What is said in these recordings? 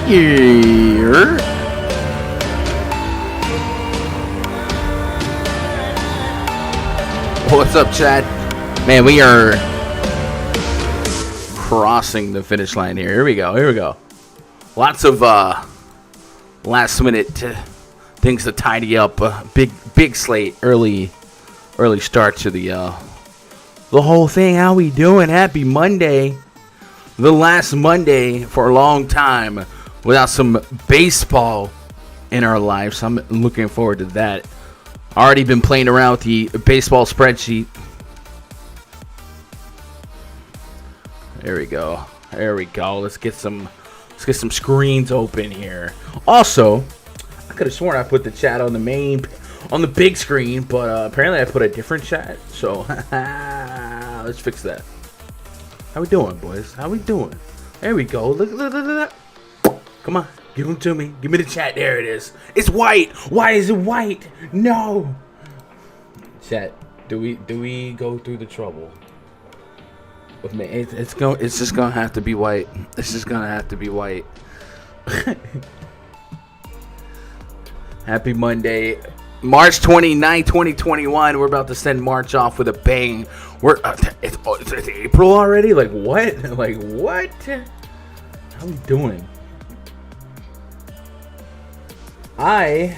here. What's up, chat? Man, we are crossing the finish line here. Here we go. Lots of last minute things to tidy up. Big slate, early start to the whole thing. How we doing? Happy Monday. The last Monday for a long time without some baseball in our lives. I'm looking forward to that. Already been playing around with the baseball spreadsheet. There we go. Let's get some screens open here. Also, I could have sworn I put the chat on the big screen, but apparently I put a different chat. So let's fix that. How we doing, boys? How we doing? There we go. Look. Come on. Give them to me. Give me the chat. There it is. It's white. Why is it white? No. Chat. Do we go through the trouble? With me? It's just gonna have to be white. It's just gonna have to be white. Happy Monday. March 29, 2021. We're about to send March off with a bang. It's April already? Like what? How we doing? I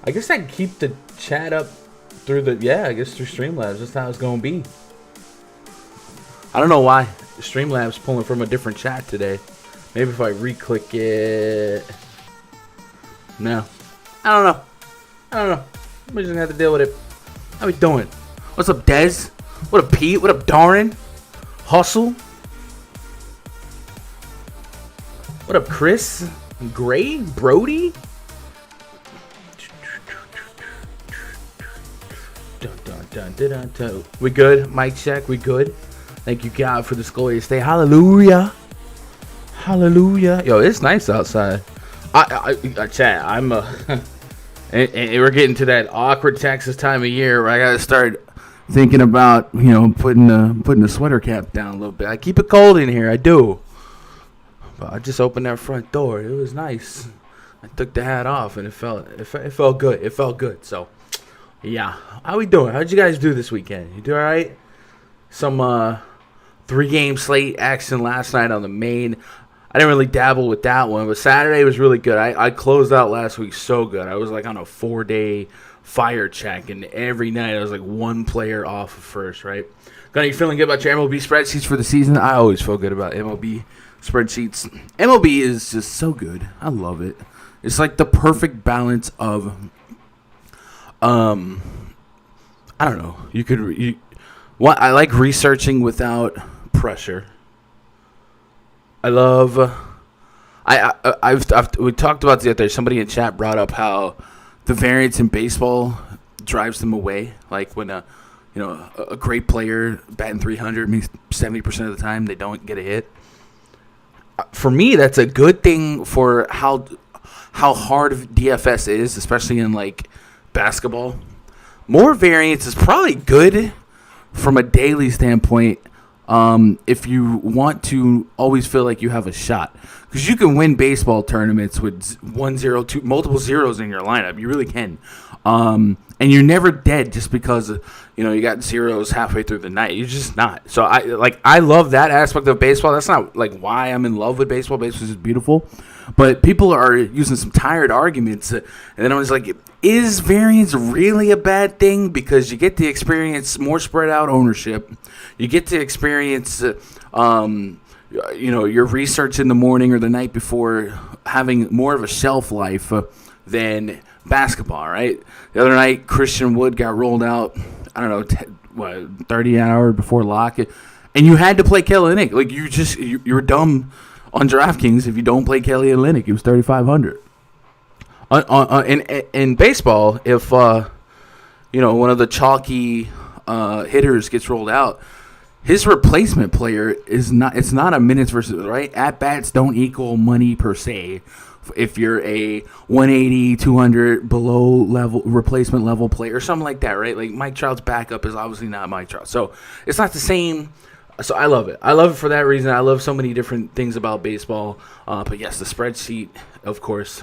guess I can keep the chat up through through Streamlabs. That's how it's gonna be. I don't know why Streamlabs pulling from a different chat today. Maybe if I re-click it. No. I don't know. We're just gonna have to deal with it. How we doing? What's up, Dez? What up, Pete? What up, Darren? Hustle? What up, Chris? Gray? Brody? We good? Mic check, we good? Thank you, God, for this glorious day. Hallelujah. Yo, it's nice outside. Chat, I'm and we're getting to that awkward Texas time of year where I gotta start thinking about, putting the sweater cap down a little bit. I keep it cold in here, I do. But I just opened that front door. It was nice. I took the hat off and it felt good. It felt good. So, yeah. How we doing? How'd you guys do this weekend? You do all right? Some 3-game slate action last night on the main. I didn't really dabble with that one, but Saturday was really good. I closed out last week so good. I was like on a 4-day fire check, and every night I was like one player off of first, right? Got you feeling good about your MLB spreadsheets for the season? I always feel good about MLB spreadsheets. MLB is just so good. I love it. It's like the perfect balance of, I don't know. I like researching without pressure. I love. We talked about the other day. Somebody in chat brought up how the variance in baseball drives them away. Like when a great player batting 300 means 70% of the time they don't get a hit. For me, that's a good thing for how hard DFS is, especially in like basketball. More variance is probably good from a daily standpoint. If you want to always feel like you have a shot, because you can win baseball tournaments with 1-0, 2 multiple zeros in your lineup. You really can. And you're never dead just because, you got zeros halfway through the night. You're just not. So I love that aspect of baseball. That's not like why I'm in love with baseball. Baseball is beautiful, but people are using some tired arguments. And then I was like, is variance really a bad thing? Because you get to experience more spread out ownership. You get to experience, your research in the morning or the night before having more of a shelf life than basketball, right? The other night, Christian Wood got rolled out, 30 hours before lock. And you had to play Kelly Olynyk. Like, you're dumb on DraftKings if you don't play Kelly Olynyk. It was 3,500. In baseball, if one of the chalky hitters gets rolled out, his replacement player is not. It's not a minutes versus right. At bats don't equal money per se. If you're a 180, 200 below level replacement level player or something like that, right? Like Mike Trout's backup is obviously not Mike Trout, so it's not the same So I love it. I love it for that reason. I love so many different things about baseball. But yes, the spreadsheet, of course,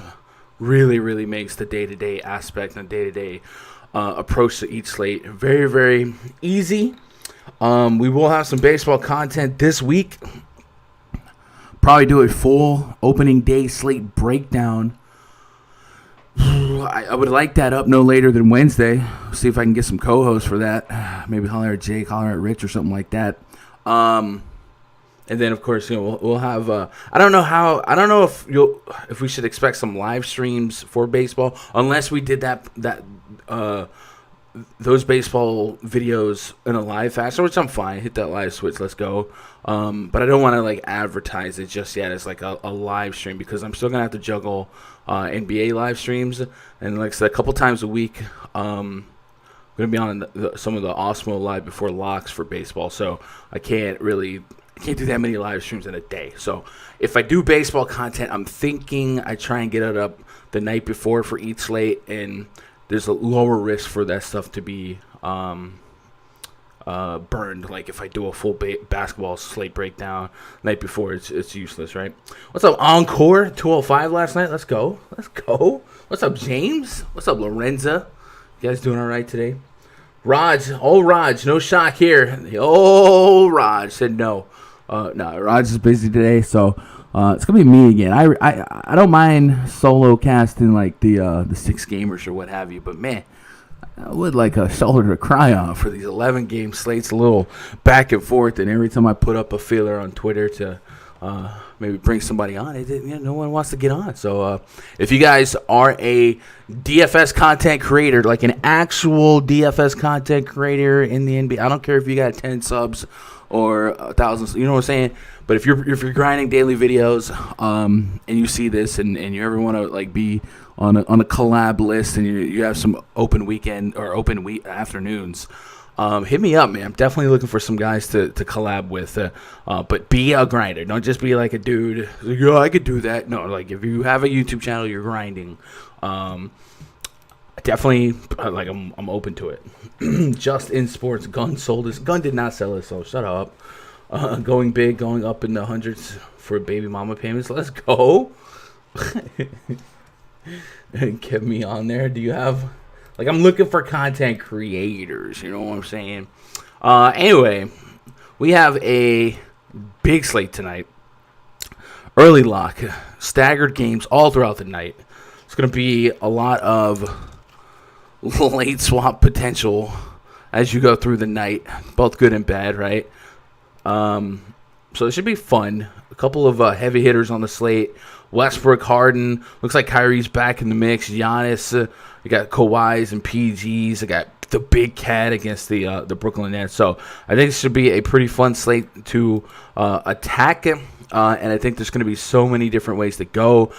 really, really makes the day-to-day aspect and day-to-day approach to each slate very, very easy. We will have some baseball content this week. Probably do a full opening day slate breakdown. I would like that up no later than Wednesday. See if I can get some co-hosts for that. Maybe holler at Jake, holler at Rich, or something like that. And then of course, we'll have. I don't know if we should expect some live streams for baseball, unless we did those baseball videos in a live fashion, which I'm fine. Hit that live switch, let's go. But I don't want to advertise it just yet as a live stream, because I'm still gonna have to juggle NBA live streams, and like I said, a couple times a week. I'm gonna be on some of the Osmo Live Before Locks for baseball, so I can't do that many live streams in a day. So if I do baseball content, I'm thinking I try and get it up the night before for each slate, and there's a lower risk for that stuff to be burned. Like if I do a full basketball slate breakdown the night before, it's useless, right? What's up, Encore 205 last night? Let's go. What's up, James? What's up, Lorenza? You guys doing all right today? Raj, no shock here. Oh, Raj said no. No, Raj is busy today, so it's gonna be me again. I don't mind solo casting the 6 gamers or what have you, but man, I would like a shoulder to cry on for these 11 game slates, a little back and forth, and every time I put up a feeler on Twitter to maybe bring somebody on, no one wants to get on. So if you guys are a DFS content creator, like an actual DFS content creator in the NBA, I don't care if you got 10 subs or 1,000, you know what I'm saying? But if you're grinding daily videos, and you see this, and you ever want to be on a collab list, and you have some open weekend or open week afternoons, hit me up, man. I'm definitely looking for some guys to collab with. But be a grinder. Don't just be like a dude. I could do that. No, if you have a YouTube channel, you're grinding. Definitely, I'm open to it. Just in sports, Gun sold this. Gun did not sell it, so shut up. Going big, going up in the hundreds for baby mama payments. Let's go. Get me on there. Do you have... I'm looking for content creators. You know what I'm saying? Anyway, we have a big slate tonight. Early lock. Staggered games all throughout the night. It's going to be a lot of late swap potential as you go through the night. Both good and bad, right? So it should be fun. A couple of heavy hitters on the slate. Westbrook, Harden. Looks like Kyrie's back in the mix. Giannis. You got Kawhis and PGs. I got the big cat against the Brooklyn Nets. So I think it should be a pretty fun slate to attack. And I think there's going to be so many different ways to go.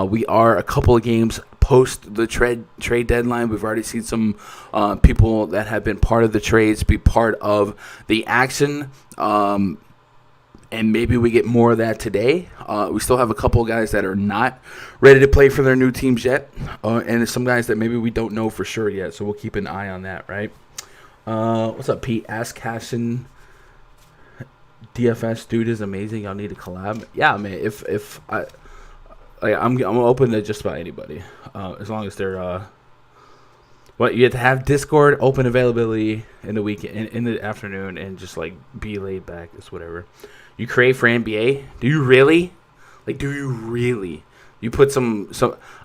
We are a couple of games post the trade deadline. We've already seen some people that have been part of the trades be part of the action. And maybe we get more of that today. We still have a couple of guys that are not ready to play for their new teams yet. And some guys that maybe we don't know for sure yet. So we'll keep an eye on that, right? What's up, Pete? Ask Cashin. DFS dude is amazing. Y'all need to collab. Yeah, man. If I'm open to just about anybody. As long as they're... you have to have Discord open availability in the week, in the afternoon, and just be laid back. It's whatever. You create for NBA? Do you really? You put some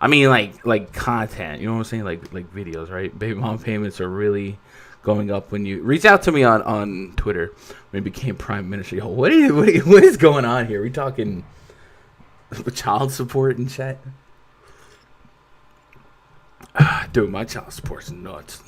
I mean like content, you know what I'm saying? Like videos, right? Baby mom payments are really going up when you reach out to me on Twitter when it became Prime Ministry. What is going on here? We talking child support and chat? Dude, my child support's nuts.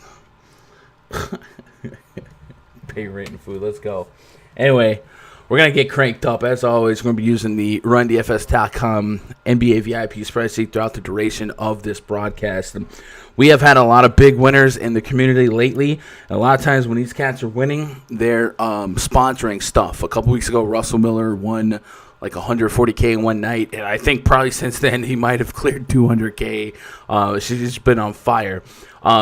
Pay rent and food. Let's go. Anyway, we're going to get cranked up. As always, we're going to be using the RunDFS.com NBA VIP spreadsheet throughout the duration of this broadcast. And we have had a lot of big winners in the community lately. And a lot of times when these cats are winning, they're sponsoring stuff. A couple weeks ago, Russell Miller won $140K in one night, and I think probably since then he might have cleared $200K. She's just been on fire.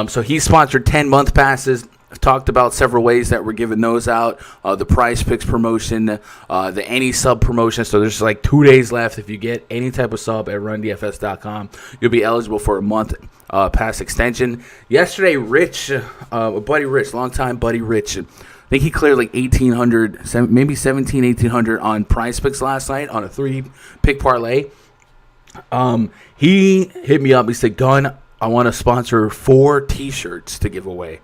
So he sponsored 10 month passes talked about several ways that we're giving those out. The PrizePicks promotion, the any sub promotion. So there's like 2 days left. If you get any type of sub at rundfs.com, you'll be eligible for a month pass extension. Yesterday, Rich, buddy Rich, longtime buddy Rich, I think he cleared like 1,800, maybe 1,800 on PrizePicks last night on a 3-pick parlay. He hit me up. He said, Gun, I want to sponsor 4 T-shirts to give away.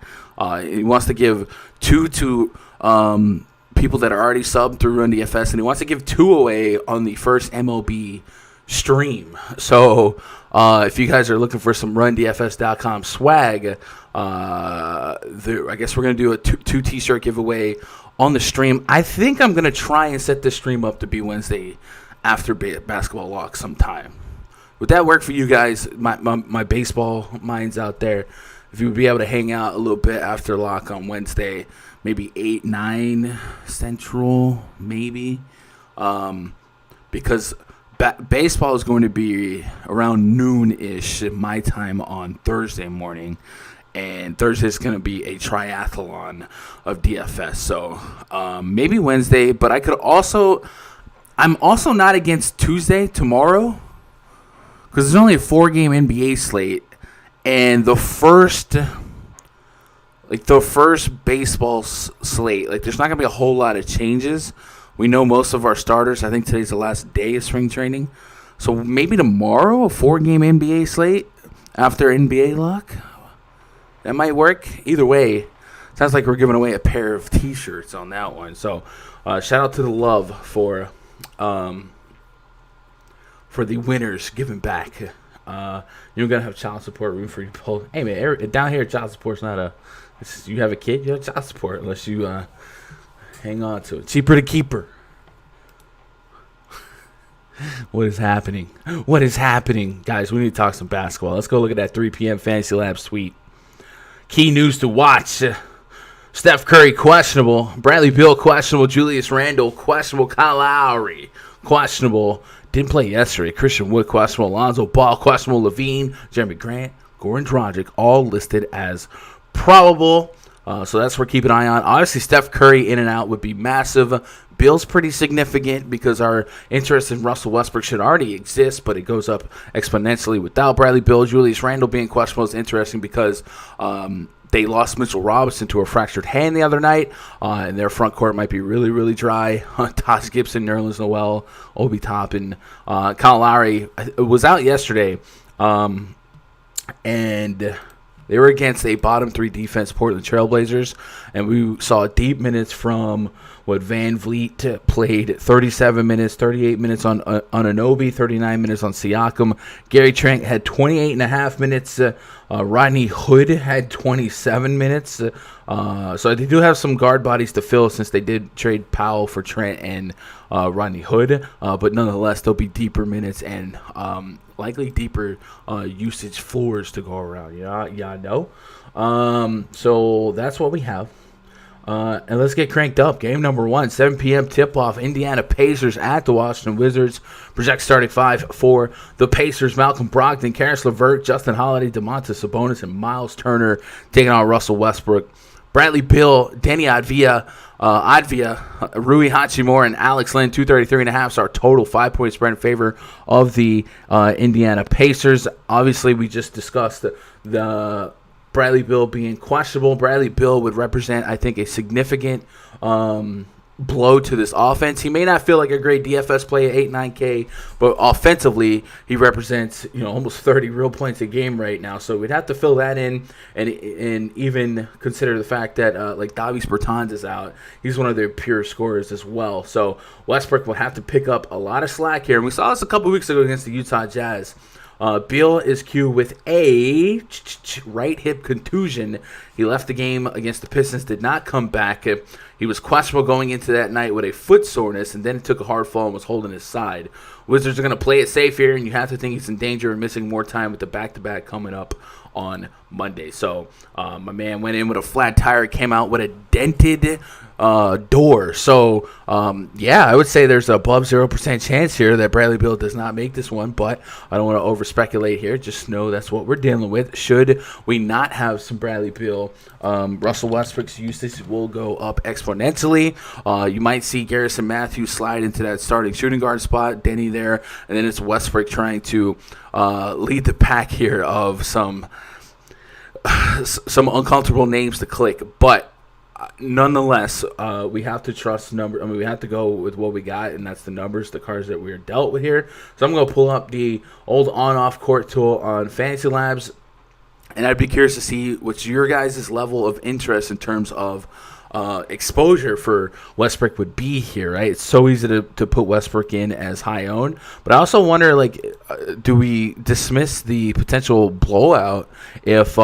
He wants to give 2 to people that are already subbed through Run DFS, and he wants to give 2 away on the first MLB stream. So if you guys are looking for some RunDFS.com swag, I guess we're going to do a 2 T-shirt giveaway on the stream. I think I'm going to try and set this stream up to be Wednesday after basketball lock sometime. Would that work for you guys, my baseball minds out there? If you would be able to hang out a little bit after lock on Wednesday, maybe 8, 9 Central, maybe. Because baseball is going to be around noon-ish my time on Thursday morning. And Thursday is going to be a triathlon of DFS. So maybe Wednesday. But I'm also not against Tuesday, tomorrow. Because there's only a 4-game NBA slate. And the first baseball slate, like there's not going to be a whole lot of changes. We know most of our starters. I think today's the last day of spring training. So maybe tomorrow, a 4-game NBA slate after NBA lock. That might work. Either way, sounds like we're giving away a pair of T-shirts on that one. So shout out to the love for the winners giving back. You're going to have child support room for you both. Hey, man, down here, child support's not a... You have a kid, you have child support unless you hang on to it. Cheaper to keep her. What is happening? What is happening? Guys, we need to talk some basketball. Let's go look at that 3 p.m. Fantasy Lab suite. Key news to watch. Steph Curry, questionable. Bradley Beal, questionable. Julius Randle, questionable. Kyle Lowry, questionable. Didn't play yesterday. Christian Wood, questionable. Alonzo Ball, questionable. Levine, Jeremy Grant, Goran Dragic, all listed as probable. So that's what we're keeping an eye on. Obviously, Steph Curry in and out would be massive. Bill's pretty significant because our interest in Russell Westbrook should already exist, but it goes up exponentially without Bradley Beal. Julius Randle being questionable is interesting because they lost Mitchell Robinson to a fractured hand the other night, and their front court might be really, really dry. Taj Gibson, Nerlens Noel, Obi Toppin, Kyle Lowry was out yesterday, and they were against a bottom 3 defense, Portland Trailblazers, and we saw deep minutes from Van Vliet played 37 minutes, 38 minutes on Anunoby, 39 minutes on Siakam. Gary Trent had 28.5 minutes. Rodney Hood had 27 minutes. So they do have some guard bodies to fill since they did trade Powell for Trent and Rodney Hood. But nonetheless, there'll be deeper minutes and likely deeper usage floors to go around. Yeah, know. So that's what we have. And let's get cranked up. Game number 1, 7 p.m. tip-off. Indiana Pacers at the Washington Wizards. Project starting 5 for the Pacers. Malcolm Brogdon, Karis LeVert, Justin Holiday, Domantas Sabonis, and Miles Turner taking on Russell Westbrook. Bradley Beal, Denny Advia, Rui Hachimura, and Alex Len, 233.5 are total 5-point spread in favor of the Indiana Pacers. Obviously, we just discussed the Bradley Beal being questionable. Bradley Beal would represent, I think, a significant blow to this offense. He may not feel like a great DFS play at 8-9K, but offensively, he represents almost 30 real points a game right now. So we'd have to fill that in and even consider the fact that like Davis Bertans is out. He's one of their pure scorers as well. So Westbrook will have to pick up a lot of slack here. And we saw this a couple weeks ago against the Utah Jazz. Beal is Q with a right hip contusion. He left the game against the Pistons, did not come back. He was questionable going into that night with a foot soreness, and then he took a hard fall and was holding his side. Wizards are going to play it safe here, and you have to think he's in danger of missing more time with the back-to-back coming up on Monday. So my man went in with a flat tire, came out with a dented door. So, I would say there's a above 0% chance here that Bradley Beal does not make this one, but I don't want to over-speculate here. Just know that's what we're dealing with. Should we not have some Bradley Beal, Russell Westbrook's usage will go up exponentially. You might see Garrison Matthews slide into that starting shooting guard spot, Denny there, and then it's Westbrook trying to lead the pack here of some uncomfortable names to click, but nonetheless, we have to trust we have to go with what we got, and that's the numbers, the cards that we're dealt with here. So I'm going to pull up the old on-off court tool on Fantasy Labs, and I'd be curious to see what's your guys' level of interest in terms of exposure for Westbrook would be here, right? It's so easy to put Westbrook in as high owned, but I also wonder, do we dismiss the potential blowout if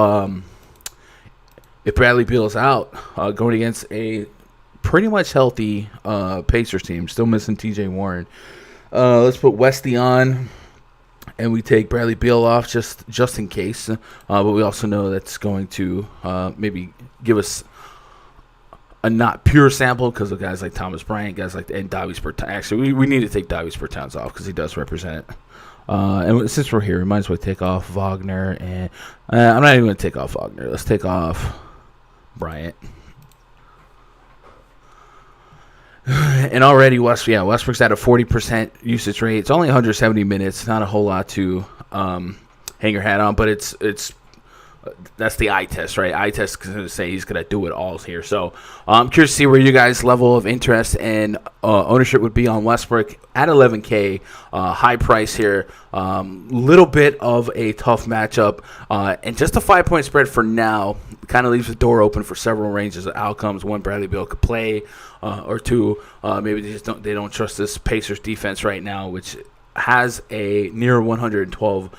Bradley Beal's out going against a pretty much healthy Pacers team, still missing TJ Warren? Let's put Westy on, and we take Bradley Beal off just in case, but we also know that's going to maybe give us a not pure sample because of guys like Thomas Bryant, guys like and Davis Bertans. Actually, we need to take Davis Bertans off because he does represent it. And since we're here, we might as well take off Wagner. And I'm not even going to take off Wagner. Let's take off Bryant. And already Westbrook's at a 40% usage rate. It's only 170 minutes. Not a whole lot to hang your hat on, but it's that's the eye test, right? Eye test is going to say he's going to do it all here. So I'm curious to see where you guys' level of interest and ownership would be on Westbrook at 11K. High price here. Little bit of a tough matchup. And just a 5-point spread for now kind of leaves the door open for several ranges of outcomes. One, Bradley Beal could play, or two, maybe they don't trust this Pacers defense right now, which has a near 112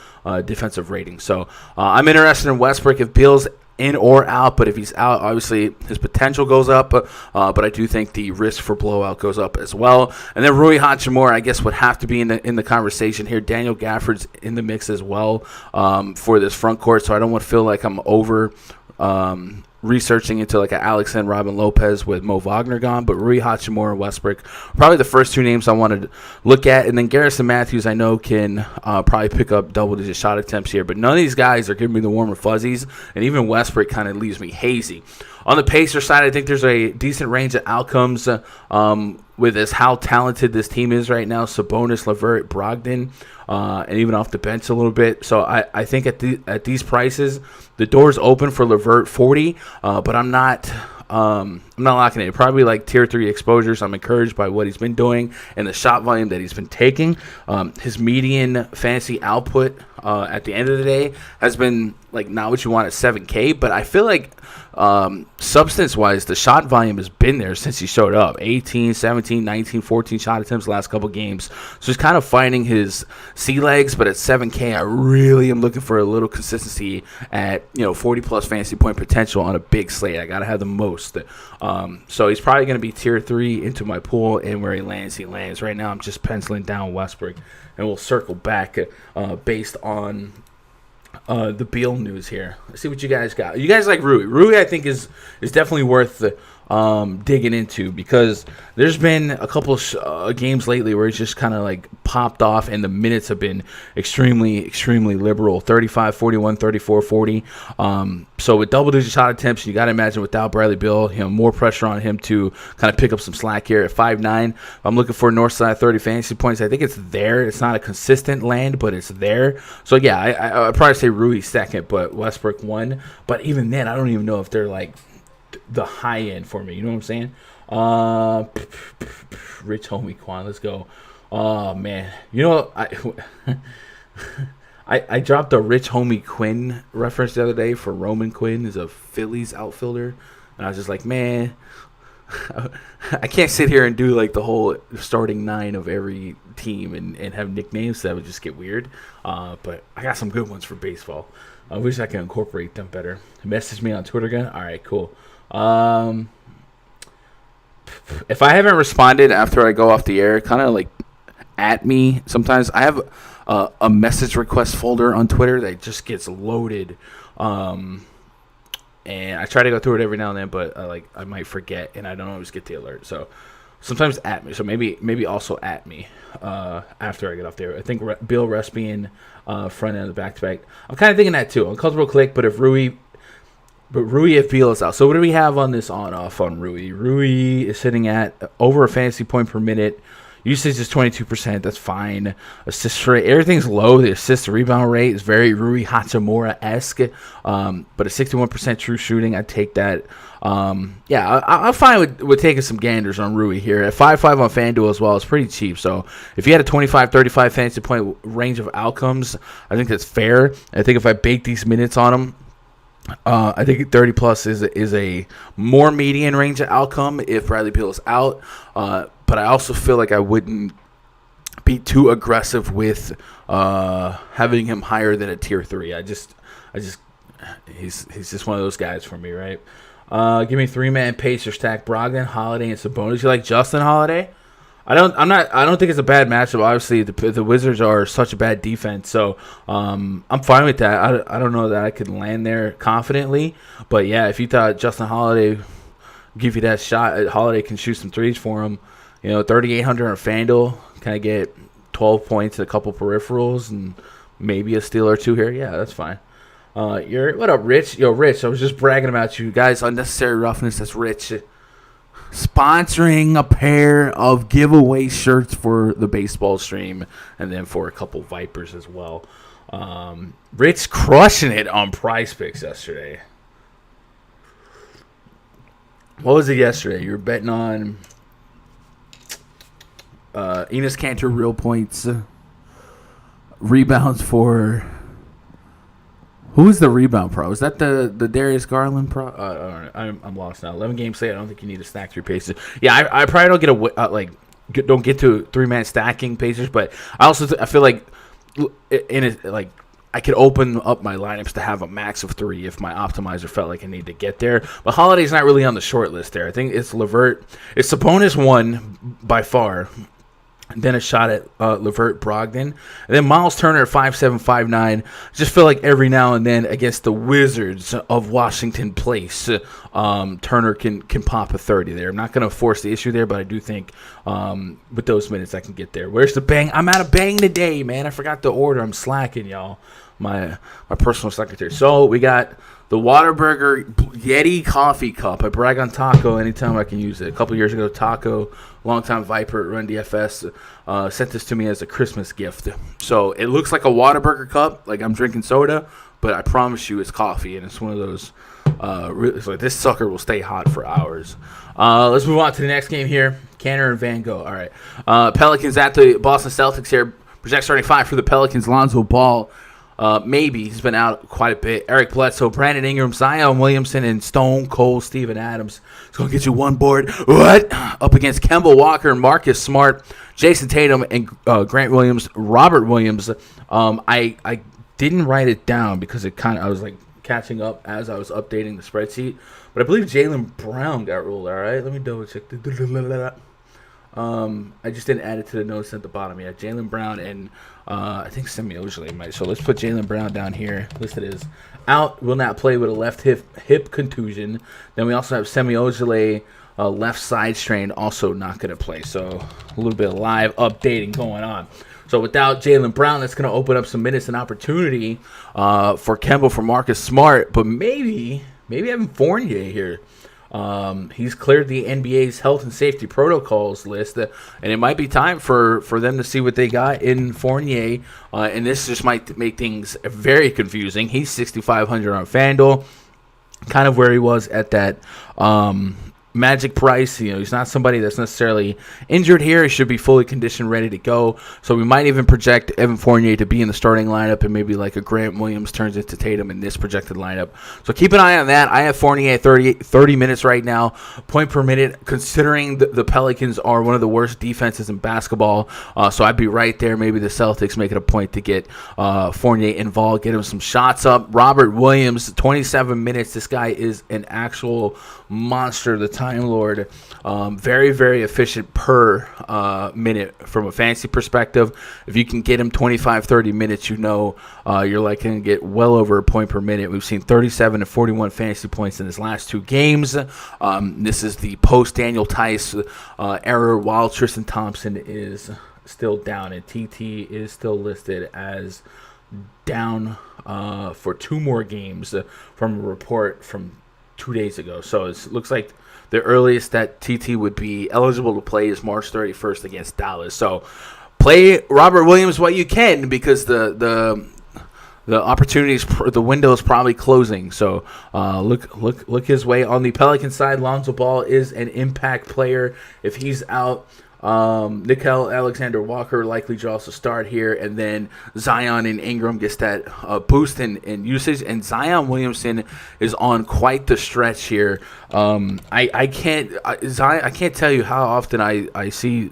defensive rating. So I'm interested in Westbrook if Beal's in or out, but if he's out, obviously his potential goes up, but I do think the risk for blowout goes up as well. And then Rui Hachimura, I guess, would have to be in the conversation here. Daniel Gafford's in the mix as well for this front court, so I don't want to feel like I'm over researching into like an Alex and Robin Lopez with Mo Wagner gone, but Rui Hachimura and Westbrook, probably the first two names I wanted to look at. And then Garrison Matthews, I know, can probably pick up double-digit shot attempts here, but none of these guys are giving me the warm and fuzzies, and even Westbrook kind of leaves me hazy. On the Pacers side, I think there's a decent range of outcomes with how talented this team is right now. Sabonis, LeVert, Brogdon, and even off the bench a little bit. So I think at these prices, the door's open for LeVert 40, but I'm not locking it. Probably like tier 3 exposures. I'm encouraged by what he's been doing and the shot volume that he's been taking. His median fantasy output at the end of the day has been like not what you want at 7K, but I feel like substance-wise, the shot volume has been there since he showed up. 18, 17, 19, 14 shot attempts the last couple games. So he's kind of finding his sea legs, but at 7K, I really am looking for a little consistency at 40-plus fantasy point potential on a big slate. I got to have the most. So he's probably going to be tier 3 into my pool, and where he lands. Right now, I'm just penciling down Westbrook, and we'll circle back based on the Beal news here. Let's see what you guys got. You guys like Rui. Rui, I think, is definitely worth digging into, because there's been a couple of games lately where it's just kind of like popped off, and the minutes have been extremely, extremely liberal. 35, 41, 34, 40. So with double-digit shot attempts, you got to imagine without Bradley Beal, more pressure on him to kind of pick up some slack here at 5'9". I'm looking for north side 30 fantasy points. I think it's there. It's not a consistent land, but it's there. So, yeah, I'd probably say Rui second, but Westbrook 1. But even then, I don't even know if they're like the high end for me. You know what I'm saying? Rich homie Quan, let's go. Oh man, I dropped a Rich homie Quinn reference the other day for Roman Quinn, is a Phillies outfielder, and I was just like, man, I can't sit here and do like the whole starting 9 of every team and have nicknames. That would just get weird. But I got some good ones for baseball. I wish I could incorporate them better. Message me on Twitter again. All right, cool. If I haven't responded after I go off the air, kind of like at me. Sometimes I have a message request folder on Twitter that just gets loaded, and I try to go through it every now and then, but I might forget, and I don't always get the alert. So sometimes at me. So maybe also at me after I get off there. I think Bill Respian front end of the back to back. I'm kind of thinking that too. Uncomfortable click, but Rui if Beal is out. So what do we have on this on-off on Rui? Rui is sitting at over a fantasy point per minute. Usage is 22%. That's fine. Assist rate, everything's low. The assist rebound rate is very Rui Hachimura-esque. But a 61% true shooting, I'd take that. I'm fine with taking some ganders on Rui here. At 5.5 on FanDuel as well, it's pretty cheap. So if you had a 25-35 fantasy point range of outcomes, I think that's fair. I think if I bake these minutes on him, I think 30 plus is a more median range of outcome if Bradley Beal is out. But I also feel like I wouldn't be too aggressive with having him higher than a tier 3. He's just one of those guys for me, right? Give me 3-man Pacers stack: Brogdon, Holiday, and Sabonis. You like Justin Holiday? I don't think it's a bad matchup. Obviously, the Wizards are such a bad defense, so I'm fine with that. I don't know that I could land there confidently, but yeah, if you thought Justin Holiday give you that shot, Holiday can shoot some threes for him. 3,800 on FanDuel. Can I get 12 points and a couple peripherals and maybe a steal or two here? Yeah, that's fine. What up, Rich? Yo, Rich, I was just bragging about you guys. Unnecessary roughness. That's Rich. Sponsoring a pair of giveaway shirts for the baseball stream and then for a couple Vipers as well. Rich crushing it on PrizePicks yesterday. What was it yesterday? You were betting on Enes Kanter real points, rebounds for... Who is the rebound pro? Is that the Darius Garland pro? I'm lost now. 11 games late. I don't think you need to stack 3 Pacers. Yeah, I probably don't don't get to 3-man stacking Pacers, but I feel like I could open up my lineups to have a max of 3 if my optimizer felt like I need to get there. But Holiday's not really on the short list there. I think it's LeVert. It's Sabonis 1 by far. And then a shot at LeVert, Brogdon. And then Miles Turner at 5'7", 5'9". Just feel like every now and then against the Wizards of Washington Place, Turner can pop a 30 there. I'm not going to force the issue there, but I do think with those minutes I can get there. Where's the bang? I'm out of bang today, man. I forgot the order. I'm slacking, y'all. My personal secretary. So we got the Whataburger Yeti coffee cup. I brag on Taco anytime I can use it. A couple years ago, Taco, longtime Viper at Run DFS, sent this to me as a Christmas gift. So it looks like a Whataburger cup, like I'm drinking soda, but I promise you it's coffee, and it's one of those. It's like this sucker will stay hot for hours. Let's move on to the next game here. Canner and Van Gogh. All right. Pelicans at the Boston Celtics here. Project starting 5 for the Pelicans. Lonzo Ball. Maybe he's been out quite a bit. Eric Bledsoe, Brandon Ingram, Zion Williamson, and Stone Cold Steven Adams. It's going to get you one board. What? Up against Kemba Walker, Marcus Smart, Jason Tatum, and Grant Williams, Robert Williams. I didn't write it down because I was like catching up as I was updating the spreadsheet. But I believe Jaylen Brown got ruled. All right, let me double check. I just didn't add it to the notes at the bottom yet. Jaylen Brown and I think Semi Ojeleye might. So let's put Jaylen Brown down here. Listed as out, will not play with a left hip contusion. Then we also have Semi Ojeleye, left side strain, also not going to play. So a little bit of live updating going on. So without Jaylen Brown, that's going to open up some minutes and opportunity for Kemba, for Marcus Smart, but maybe Evan Fournier here. He's cleared the NBA's health and safety protocols list, and it might be time for them to see what they got in Fournier, and this just might make things very confusing. He's 6,500 on FanDuel, kind of where he was at that Magic price. He's not somebody that's necessarily injured here. He should be fully conditioned, ready to go. So we might even project Evan Fournier to be in the starting lineup, and maybe like a Grant Williams turns into Tatum in this projected lineup. So keep an eye on that. I have Fournier at 30 minutes right now, point per minute, considering the Pelicans are one of the worst defenses in basketball. So I'd be right there. Maybe the Celtics make it a point to get Fournier involved, get him some shots up. Robert Williams, 27 minutes. This guy is an actual monster, the Time Lord. Very, very efficient per minute from a fantasy perspective. If you can get him 25, 30 minutes, you're likely to get well over a point per minute. We've seen 37 and 41 fantasy points in his last 2 games. This is the post-Daniel Tice era while Tristan Thompson is still down, and TT is still listed as down for 2 more games from a report from 2 days ago. So it looks like the earliest that TT would be eligible to play is March 31st against Dallas. So play Robert Williams while you can, because the opportunities, the window is probably closing. So look his way. On the Pelican side, Lonzo Ball is an impact player. If he's out, Nickeil Alexander-Walker likely to also start here, and then Zion and Ingram gets that boost in usage, and Zion Williamson is on quite the stretch here. I can't tell you how often I see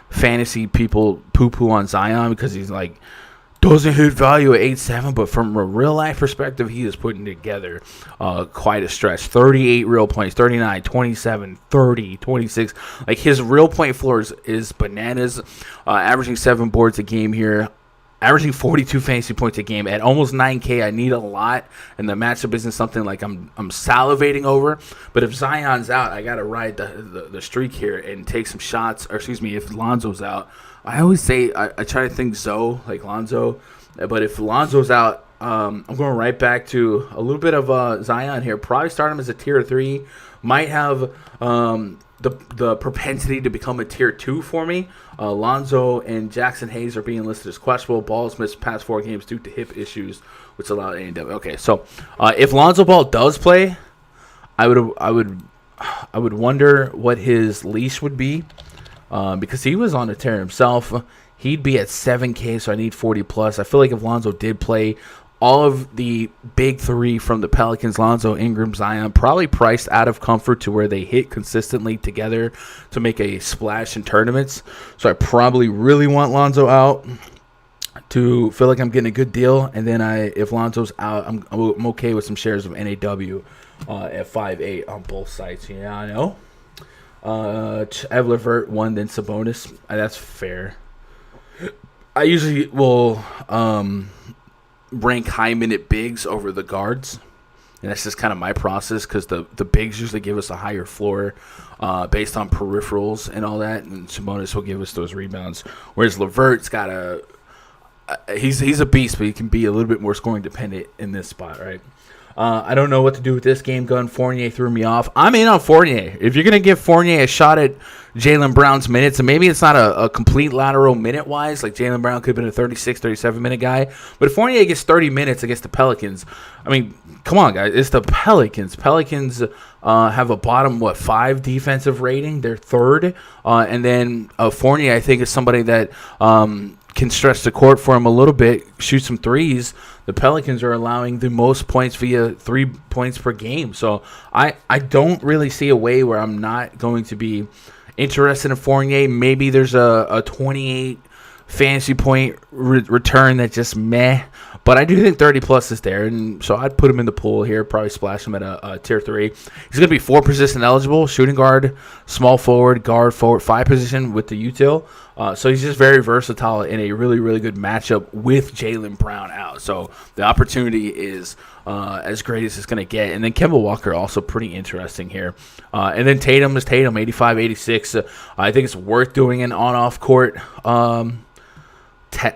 fantasy people poo-poo on Zion because he's like doesn't hit value at 8.7, but from a real life perspective, he is putting together quite a stretch. 38 real points, 39, 27, 30, 26. Like, his real point floor is bananas. Averaging 7 boards a game here, averaging 42 fantasy points a game at almost 9K. I need a lot, and the matchup isn't something like I'm salivating over. But if Zion's out, I gotta ride the streak here and take some shots. Or excuse me, if Lonzo's out. I always say I try to think like Lonzo, but if Lonzo's out, I'm going right back to a little bit of Zion here. Probably start him as a tier 3. Might have the propensity to become a tier 2 for me. Lonzo and Jackson Hayes are being listed as questionable. Ball's missed past 4 games due to hip issues, which allowed A&W. Okay, so if Lonzo Ball does play, I would wonder what his leash would be. Because he was on a tear himself. He'd be at 7K, so I need 40 plus. I feel like if Lonzo did play, all of the big 3 from the Pelicans, Lonzo, Ingram, Zion, probably priced out of comfort to where they hit consistently together to make a splash in tournaments. So I probably really want Lonzo out to feel like I'm getting a good deal. And then if Lonzo's out, I'm okay with some shares of NAW at 5.8 on both sides. Yeah, I know. Ev Levert 1, then Sabonis. That's fair. I usually will rank high minute bigs over the guards, and that's just kind of my process because the bigs usually give us a higher floor based on peripherals and all that, and Sabonis will give us those rebounds. Whereas Levert's got he's a beast, but he can be a little bit more scoring dependent in this spot, right? I don't know what to do with this game gun. Fournier threw me off. I'm in on Fournier. If you're going to give Fournier a shot at Jaylen Brown's minutes, and maybe it's not a complete lateral minute-wise, like Jaylen Brown could have been a 36, 37-minute guy, but if Fournier gets 30 minutes against the Pelicans, I mean, come on, guys. It's the Pelicans. Pelicans have a bottom, 5 defensive rating? They're 3rd. And then Fournier, I think, is somebody that can stretch the court for him a little bit, shoot some threes. The Pelicans are allowing the most points via 3 points per game. So I don't really see a way where I'm not going to be interested in Fournier. Maybe there's a 28 fantasy point return that just meh. But I do think 30 plus is there, and so I'd put him in the pool here, probably splash him at a tier 3. He's going to be 4 position eligible, shooting guard, small forward, guard forward, 5 position with the util. So he's just very versatile in a really, really good matchup with Jaylen Brown out. So the opportunity is as great as it's going to get. And then Kemba Walker also pretty interesting here. And then Tatum is Tatum, 85, 86. I think it's worth doing an on-off court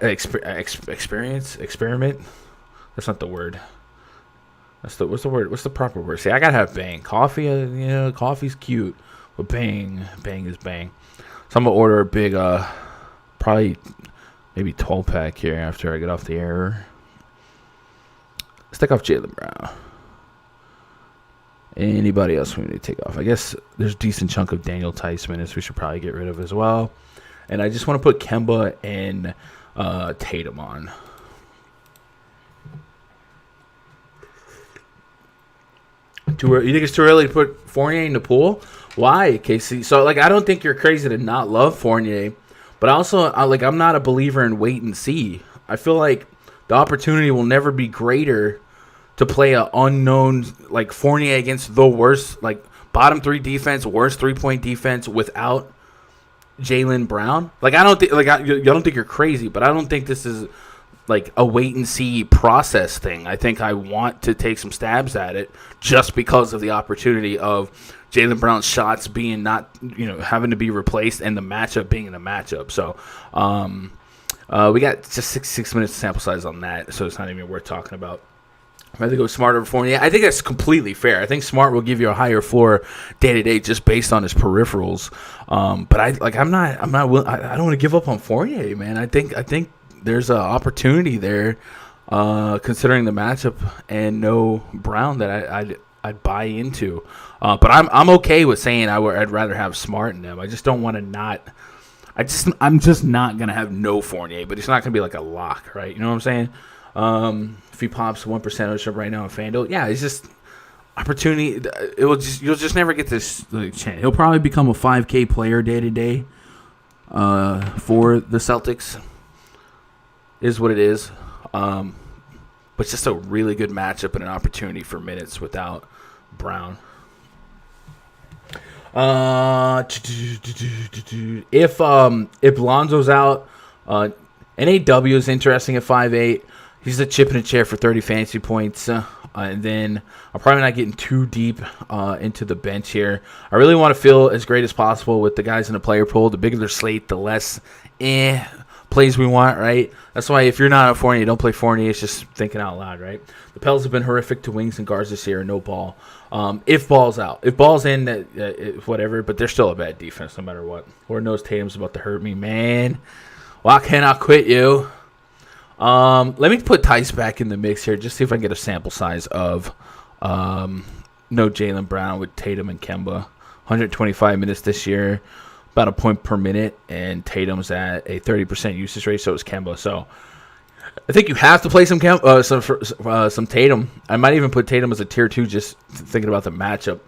experiment. That's not the word. What's the word? What's the proper word? See, I gotta have bang. Coffee, coffee's cute, but bang is bang. So I'm gonna order a big, probably maybe 12-pack here after I get off the air. Let's take off Jaylen Brown. Anybody else we need to take off? I guess there's a decent chunk of Daniel Tice minutes we should probably get rid of as well. And I just want to put Kemba and Tatum on. You think it's too early to put Fournier in the pool? Why, Casey? So, I don't think you're crazy to not love Fournier, but also, I'm not a believer in wait and see. I feel like the opportunity will never be greater to play an unknown, Fournier against the worst, bottom 3 defense, worst 3-point defense without Jaylen Brown. Like, I don't think, like, I don't think you're crazy, but I don't think this is like a wait and see process thing. I think I want to take some stabs at it just because of the opportunity of Jaylen Brown's shots being not, having to be replaced and the matchup being in the matchup. So, we got just six minutes sample size on that, so it's not even worth talking about. I'd rather go Smart over Fournier. I think that's completely fair. I think Smart will give you a higher floor day to day just based on his peripherals. But I don't want to give up on Fournier, man. I think there's an opportunity there, considering the matchup and no Brown that I'd buy into. But I'm okay with saying I'd rather have Smart in them. I just don't want to not. I'm just not gonna have no Fournier, but it's not gonna be like a lock, right? You know what I'm saying? If he pops 1% ownership right now on FanDuel, yeah, it's just opportunity. You'll just never get this chance. He'll probably become a 5K player day to day for the Celtics. Is what it is. But it's just a really good matchup and an opportunity for minutes without Brown. If Lonzo's out, NAW is interesting at 5'8". He's a chip in a chair for 30 fantasy points. And then I'm probably not getting too deep into the bench here. I really want to feel as great as possible with the guys in the player pool. The bigger their slate, the less plays we want, right? That's why if you're not on Fournier, don't play Fournier. It's just thinking out loud, right? The Pels have been horrific to wings and guards this year. No Ball. If Ball's out. If Ball's in, whatever, but they're still a bad defense no matter what. Lord knows Tatum's about to hurt me, man. Why can't I quit you? Let me put Tice back in the mix here, just see if I can get a sample size of no Jaylen Brown with Tatum and Kemba. 125 minutes this year, about a point per minute, and Tatum's at a 30% usage rate, so is Kemba. So I think you have to play some Tatum. I might even put Tatum as a tier 2, just thinking about the matchup.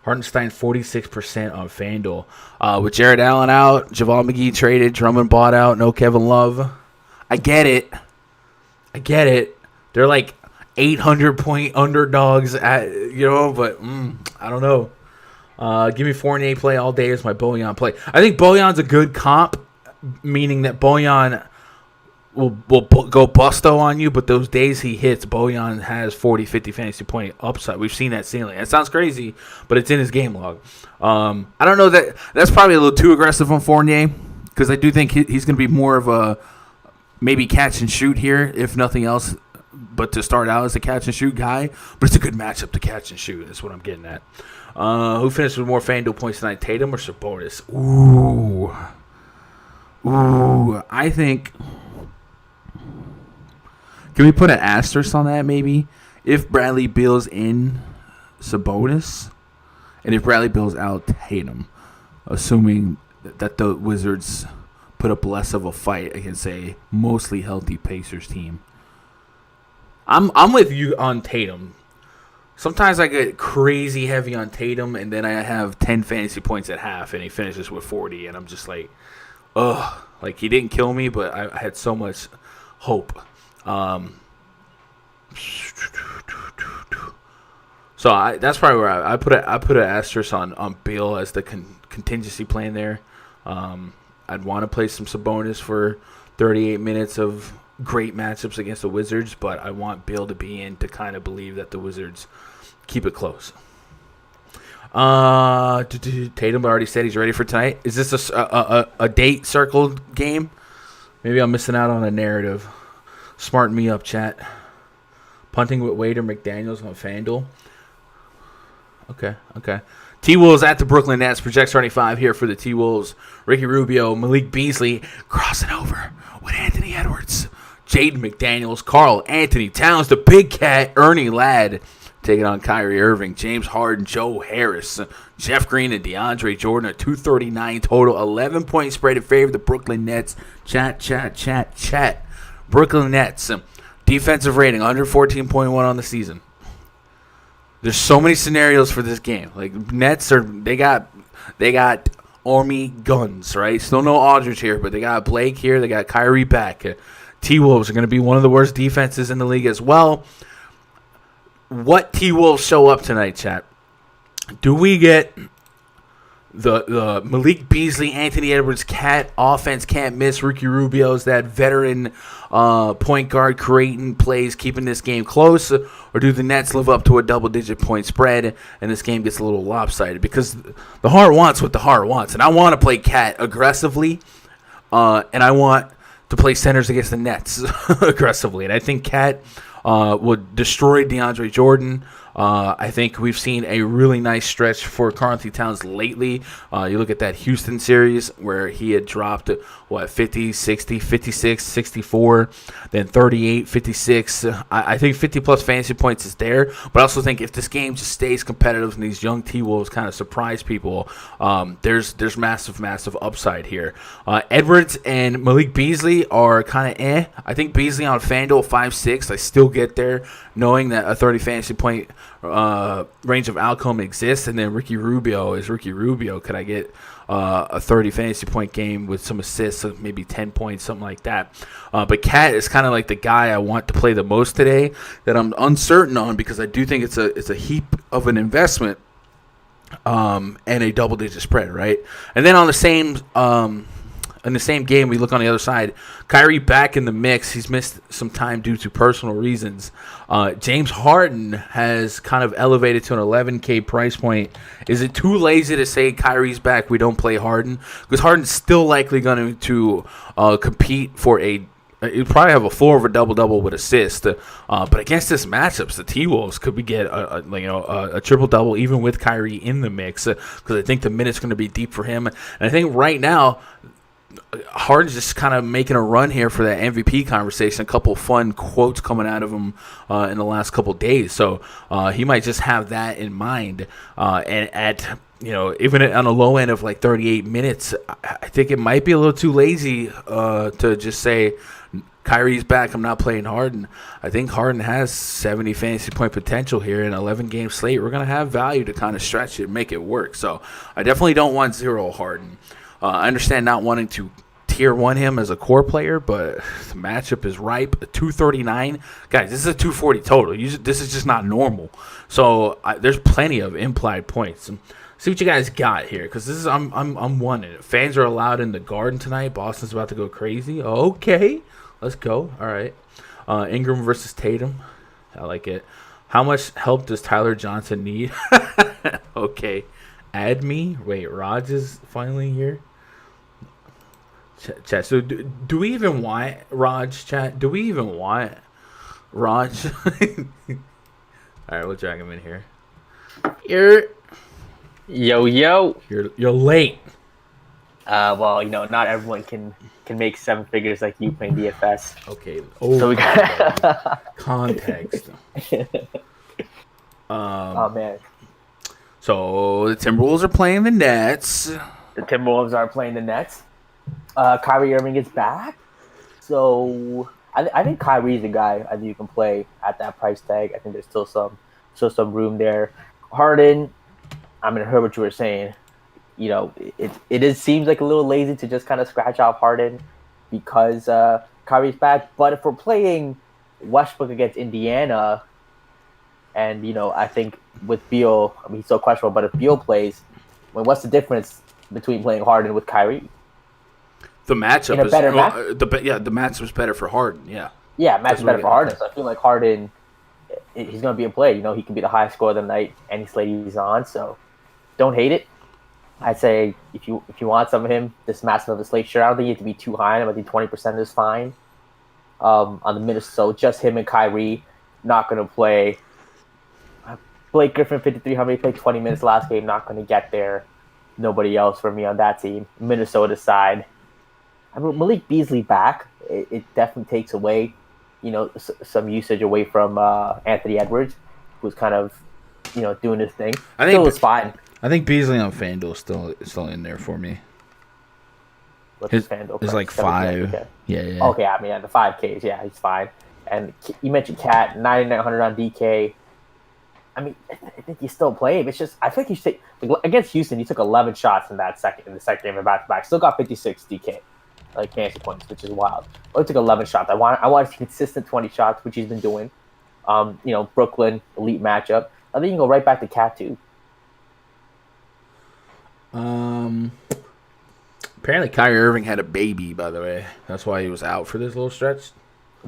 Hartenstein 46% on FanDuel. With Jared Allen out, JaVale McGee traded, Drummond bought out, no Kevin Love. I get it. They're like 800-point underdogs but I don't know. Give me Fournier play all day as my Bojan play. I think Bojan's a good comp, meaning that Bojan will go busto on you, but those days he hits, Bojan has 40, 50 fantasy point upside. We've seen that ceiling. It sounds crazy, but it's in his game log. I don't know that's probably a little too aggressive on Fournier, because I do think he's going to be more of a maybe catch and shoot here, if nothing else, but to start out as a catch and shoot guy. But it's a good matchup to catch and shoot. That's what I'm getting at. Who finished with more FanDuel points tonight, Tatum or Sabonis? Ooh, I think. Can we put an asterisk on that maybe? If Bradley Beal's in, Sabonis, and if Bradley Beal's out, Tatum, assuming that the Wizards put up less of a fight against a mostly healthy Pacers team. I'm with you on Tatum. Sometimes I get crazy heavy on Tatum, and then I have 10 fantasy points at half, and he finishes with 40, and I'm just like, ugh. Like, he didn't kill me, but I had so much hope. So that's probably where I put an asterisk on Beal as the contingency plan there. I'd want to play some Sabonis for 38 minutes of great matchups against the Wizards, but I want Beal to be in to kind of believe that the Wizards keep it close. Tatum already said he's ready for tonight. Is this a date circled game? Maybe I'm missing out on a narrative. Smarten me up, chat. Punting with Wade or McDaniels on FanDuel. Okay. T-Wolves at the Brooklyn Nets. Project 25 here for the T-Wolves. Ricky Rubio, Malik Beasley crossing over with Anthony Edwards. Jaden McDaniels, Karl Anthony Towns, the Big Cat, Ernie Ladd taking on Kyrie Irving, James Harden, Joe Harris, Jeff Green, and DeAndre Jordan. A 239 total, 11-point spread in favor of the Brooklyn Nets. Chat. Brooklyn Nets, defensive rating, 114.1 on the season. There's so many scenarios for this game. Like, Nets they got army guns, right? Still no Aldridge here, but they got Blake here. They got Kyrie back. T-Wolves are going to be one of the worst defenses in the league as well. What T-Wolves show up tonight, chat? do we get the Malik Beasley, Anthony Edwards, Cat offense can't miss? Ricky Rubio's that veteran point guard creating plays, keeping this game close, or do the Nets live up to a double-digit point spread and this game gets a little lopsided? Because the heart wants what the heart wants, and I want to play Cat aggressively, and I want to play centers against the Nets aggressively, and I think Cat would destroy DeAndre Jordan. I think we've seen a really nice stretch for Karl-Anthony Towns lately. You look at that Houston series where he had dropped, 50, 60, 56, 64, then 38, 56. I think 50-plus fantasy points is there, but I also think if this game just stays competitive and these young T-Wolves kind of surprise people, there's massive, massive upside here. Edwards and Malik Beasley are kind of I think Beasley on FanDuel 5-6. I still get there knowing that a 30 fantasy point range of outcome exists, and then Ricky Rubio is Ricky Rubio. Could I get a 30 fantasy point game with some assists, so maybe 10 points, something like that? But Cat is kind of like the guy I want to play the most today that I'm uncertain on, because I do think it's a heap of an investment and a double-digit spread, right? And then on the same in the same game, we look on the other side. Kyrie back in the mix. He's missed some time due to personal reasons. James Harden has kind of elevated to an $11K price point. Is it too lazy to say Kyrie's back, we don't play Harden? Because Harden's still likely going to compete for he'll probably have a floor of a double-double with assist. But against this matchups, the T-Wolves could we get a triple-double even with Kyrie in the mix, because I think the minute's going to be deep for him. And I think right now, Harden's just kind of making a run here for that MVP conversation. A couple fun quotes coming out of him in the last couple days. So he might just have that in mind. And at, even on a low end of like 38 minutes, I think it might be a little too lazy to just say, Kyrie's back, I'm not playing Harden. I think Harden has 70 fantasy point potential here in an 11-game slate. We're going to have value to kind of stretch it and make it work. So I definitely don't want zero Harden. I understand not wanting to tier 1 him as a core player, but the matchup is ripe. 239. Guys, this is a 240 total. This is just not normal. So there's plenty of implied points. See what you guys got here, because this is I'm wanting it. Fans are allowed in the Garden tonight. Boston's about to go crazy. Okay, let's go. All right. Ingram versus Tatum. I like it. How much help does Tyler Johnson need? Okay. Add me. Wait, Raj is finally here. Chat. So do we even want Raj? Chat. Do we even want Raj? All right, we'll drag him in here. Yo. You're late. Well, not everyone can make 7 figures like you playing DFS. Okay. So we got context. Oh man. So the Timberwolves are playing the Nets. The Timberwolves are playing the Nets. Kyrie Irving is back. So I think Kyrie's the guy I think you can play at that price tag. I think there's still some room there. Harden, I heard what you were saying. It seems like a little lazy to just kind of scratch off Harden because Kyrie's back. But if we're playing Westbrook against Indiana, and I think with Beal, he's so questionable. But if Beal plays, what's the difference between playing Harden with Kyrie? The matchup in a is better the matchup's better for Harden. Yeah, matchup's better for Harden. So I feel like Harden, he's going to be a play. He can be the highest scorer of the night any slate he's on. So don't hate it. I'd say if you want some of him, this massive of the slate, sure. I don't think you have to be too high on him. I think 20% is fine. On the minutes, so just him and Kyrie, not going to play. Blake Griffin, 5300, he played 20 minutes last game, not going to get there. Nobody else for me on that team. Minnesota side. Malik Beasley back, it definitely takes away, some usage away from Anthony Edwards, who's kind of, doing his thing. I think it's fine. I think Beasley on FanDuel is still in there for me. What's his FanDuel? It's like 5. Okay. Yeah. Okay, the 5Ks, yeah, he's fine. And you mentioned Cat, 9,900 on DK. I think you still play him. It's just I think you should against Houston. He took 11 shots in the second game of back-to-back. Still got 56 DK, like fantasy points, which is wild. But he took 11 shots. I want consistent 20 shots, which he's been doing. Brooklyn elite matchup. I think you can go right back to Cat too. Apparently Kyrie Irving had a baby, by the way. That's why he was out for this little stretch.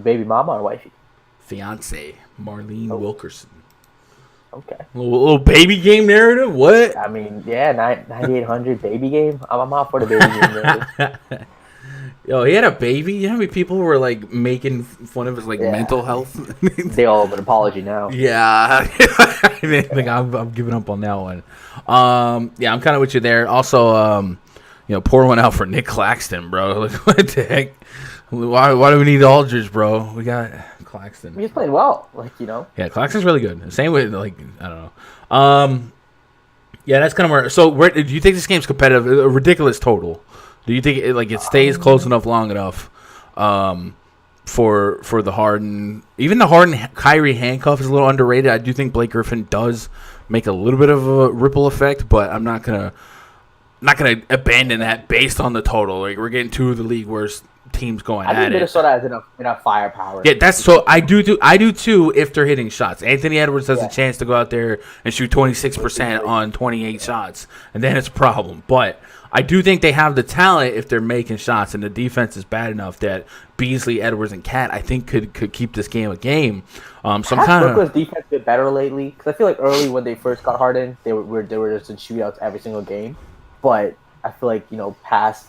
Baby mama or wifey? Fiance, Marlene Wilkerson. Okay. Little baby game narrative? What? I mean, yeah, 9,800 baby game. I'm out for the baby game narrative. Yo, he had a baby. You know how many people were like making fun of his mental health? They all have an apology now. Yeah, I think I'm giving up on that one. Yeah, I'm kind of with you there. Also, pour one out for Nick Claxton, bro. Like, what the heck? Why do we need Aldridge, bro? We got Claxton. He's playing well, Yeah, Claxton's really good. Same with I don't know. Yeah, that's kind of where. So, do you think this game's competitive? A ridiculous total. Do you think it stays close enough, long enough, for the Harden? Even the Harden Kyrie handcuff is a little underrated. I do think Blake Griffin does make a little bit of a ripple effect, but I'm not gonna abandon that based on the total. Like, we're getting two of the league worst teams going I think at Minnesota has enough firepower. Yeah, that's so. I do too. If they're hitting shots, Anthony Edwards has a chance to go out there and shoot 26% on 28 shots, and then it's a problem. But I do think they have the talent if they're making shots, and the defense is bad enough that Beasley, Edwards, and Cat I think could keep this game a game. So I'm kind of. Brooklyn's defense been better lately because I feel like early when they first got Harden, they were just in shootouts every single game, but I feel like past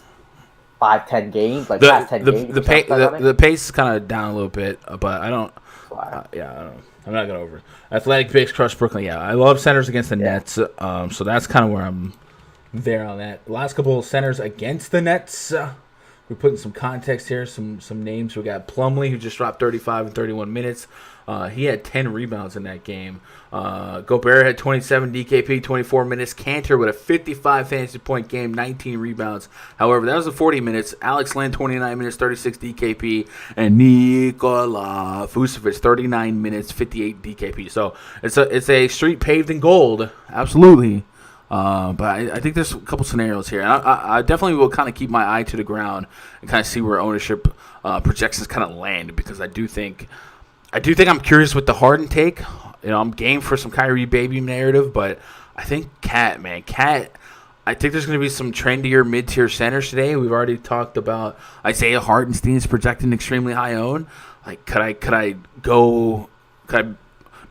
5-10 games, past 10 games, the pace is kind of down a little bit, but I don't. I don't know. I'm not gonna over. Athletic Bigs crush Brooklyn. Yeah, I love centers against the Nets. So that's kind of where I'm there on that. Last couple of centers against the Nets. We're putting some context here, some names. We got Plumlee, who just dropped 35 in 31 minutes. He had 10 rebounds in that game. Gobert had 27 DKP, 24 minutes. Cantor with a 55 fantasy point game, 19 rebounds. However, that was the 40 minutes. Alex Len, 29 minutes, 36 DKP. And Nikola Vucevic, 39 minutes, 58 DKP. So it's a street paved in gold. Absolutely. But I think there's a couple scenarios here. And I definitely will kind of keep my eye to the ground and kind of see where ownership projections kind of land, because I do think I'm curious with the Harden take. I'm game for some Kyrie baby narrative, but I think Cat. I think there's going to be some trendier mid-tier centers today. We've already talked about Isaiah Hartenstein's projecting extremely high own. Like, could I build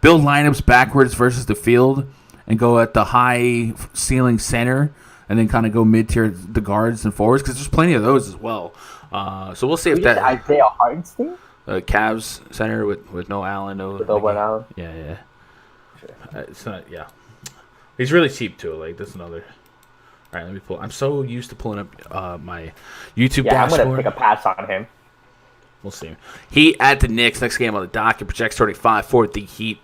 lineups backwards versus the field and go at the high ceiling center, and then kind of go mid-tier the guards and forwards, because there's plenty of those as well. So we'll see if that Isaiah Hartenstein, Cavs center with no Allen, with Owen Allen. Yeah. Sure. It's not. Yeah, he's really cheap too. Like, that's another. All right, let me pull. I'm so used to pulling up my YouTube dashboard. I'm gonna take a pass on him. We'll see. He at the Knicks. Next game on the docket projects 35 for the Heat.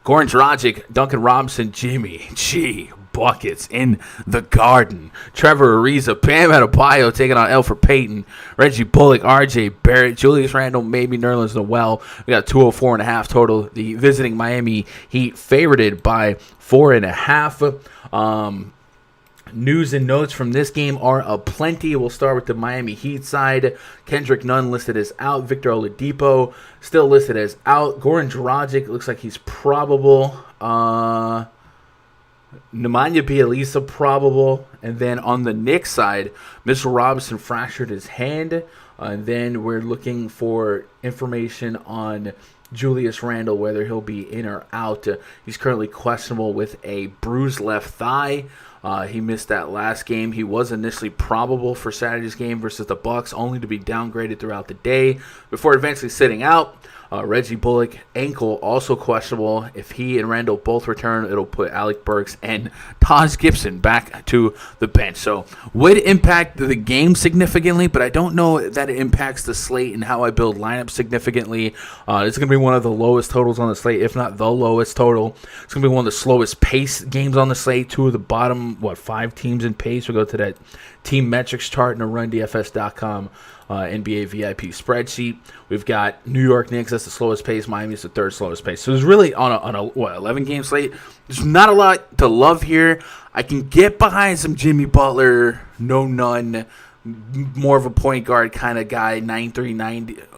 Goran Dragic, Duncan Robinson, Jimmy G. Buckets in the Garden. Trevor Ariza, Bam Adebayo taking on Elfrid Payton. Reggie Bullock, RJ Barrett, Julius Randle, maybe Nerlens Noel. We got 204.5 total. The visiting Miami Heat favorited by 4.5. News and notes from this game are aplenty. We'll start with the Miami Heat side. Kendrick Nunn listed as out. Victor Oladipo still listed as out. Goran Dragic looks like he's probable. Nemanja Bjelica probable. And then on the Knicks side, Mitchell Robinson fractured his hand. And then we're looking for information on Julius Randle, whether he'll be in or out. He's currently questionable with a bruised left thigh. He missed that last game. He was initially probable for Saturday's game versus the Bucks, only to be downgraded throughout the day before eventually sitting out. Reggie Bullock, ankle, also questionable. If he and Randall both return, it'll put Alec Burks and Taj Gibson back to the bench. So would impact the game significantly, but I don't know that it impacts the slate and how I build lineups significantly. It's going to be one of the lowest totals on the slate, if not the lowest total. It's going to be one of the slowest pace games on the slate. Two of the bottom, 5 teams in pace. We'll go to that team metrics chart in the RunDFS.com. NBA VIP spreadsheet. We've got New York Knicks, that's the slowest pace. Miami is the third slowest pace. So there's really on a 11 game slate. There's not a lot to love here. I can get behind some Jimmy Butler, none, more of a point guard kind of guy, 9'3",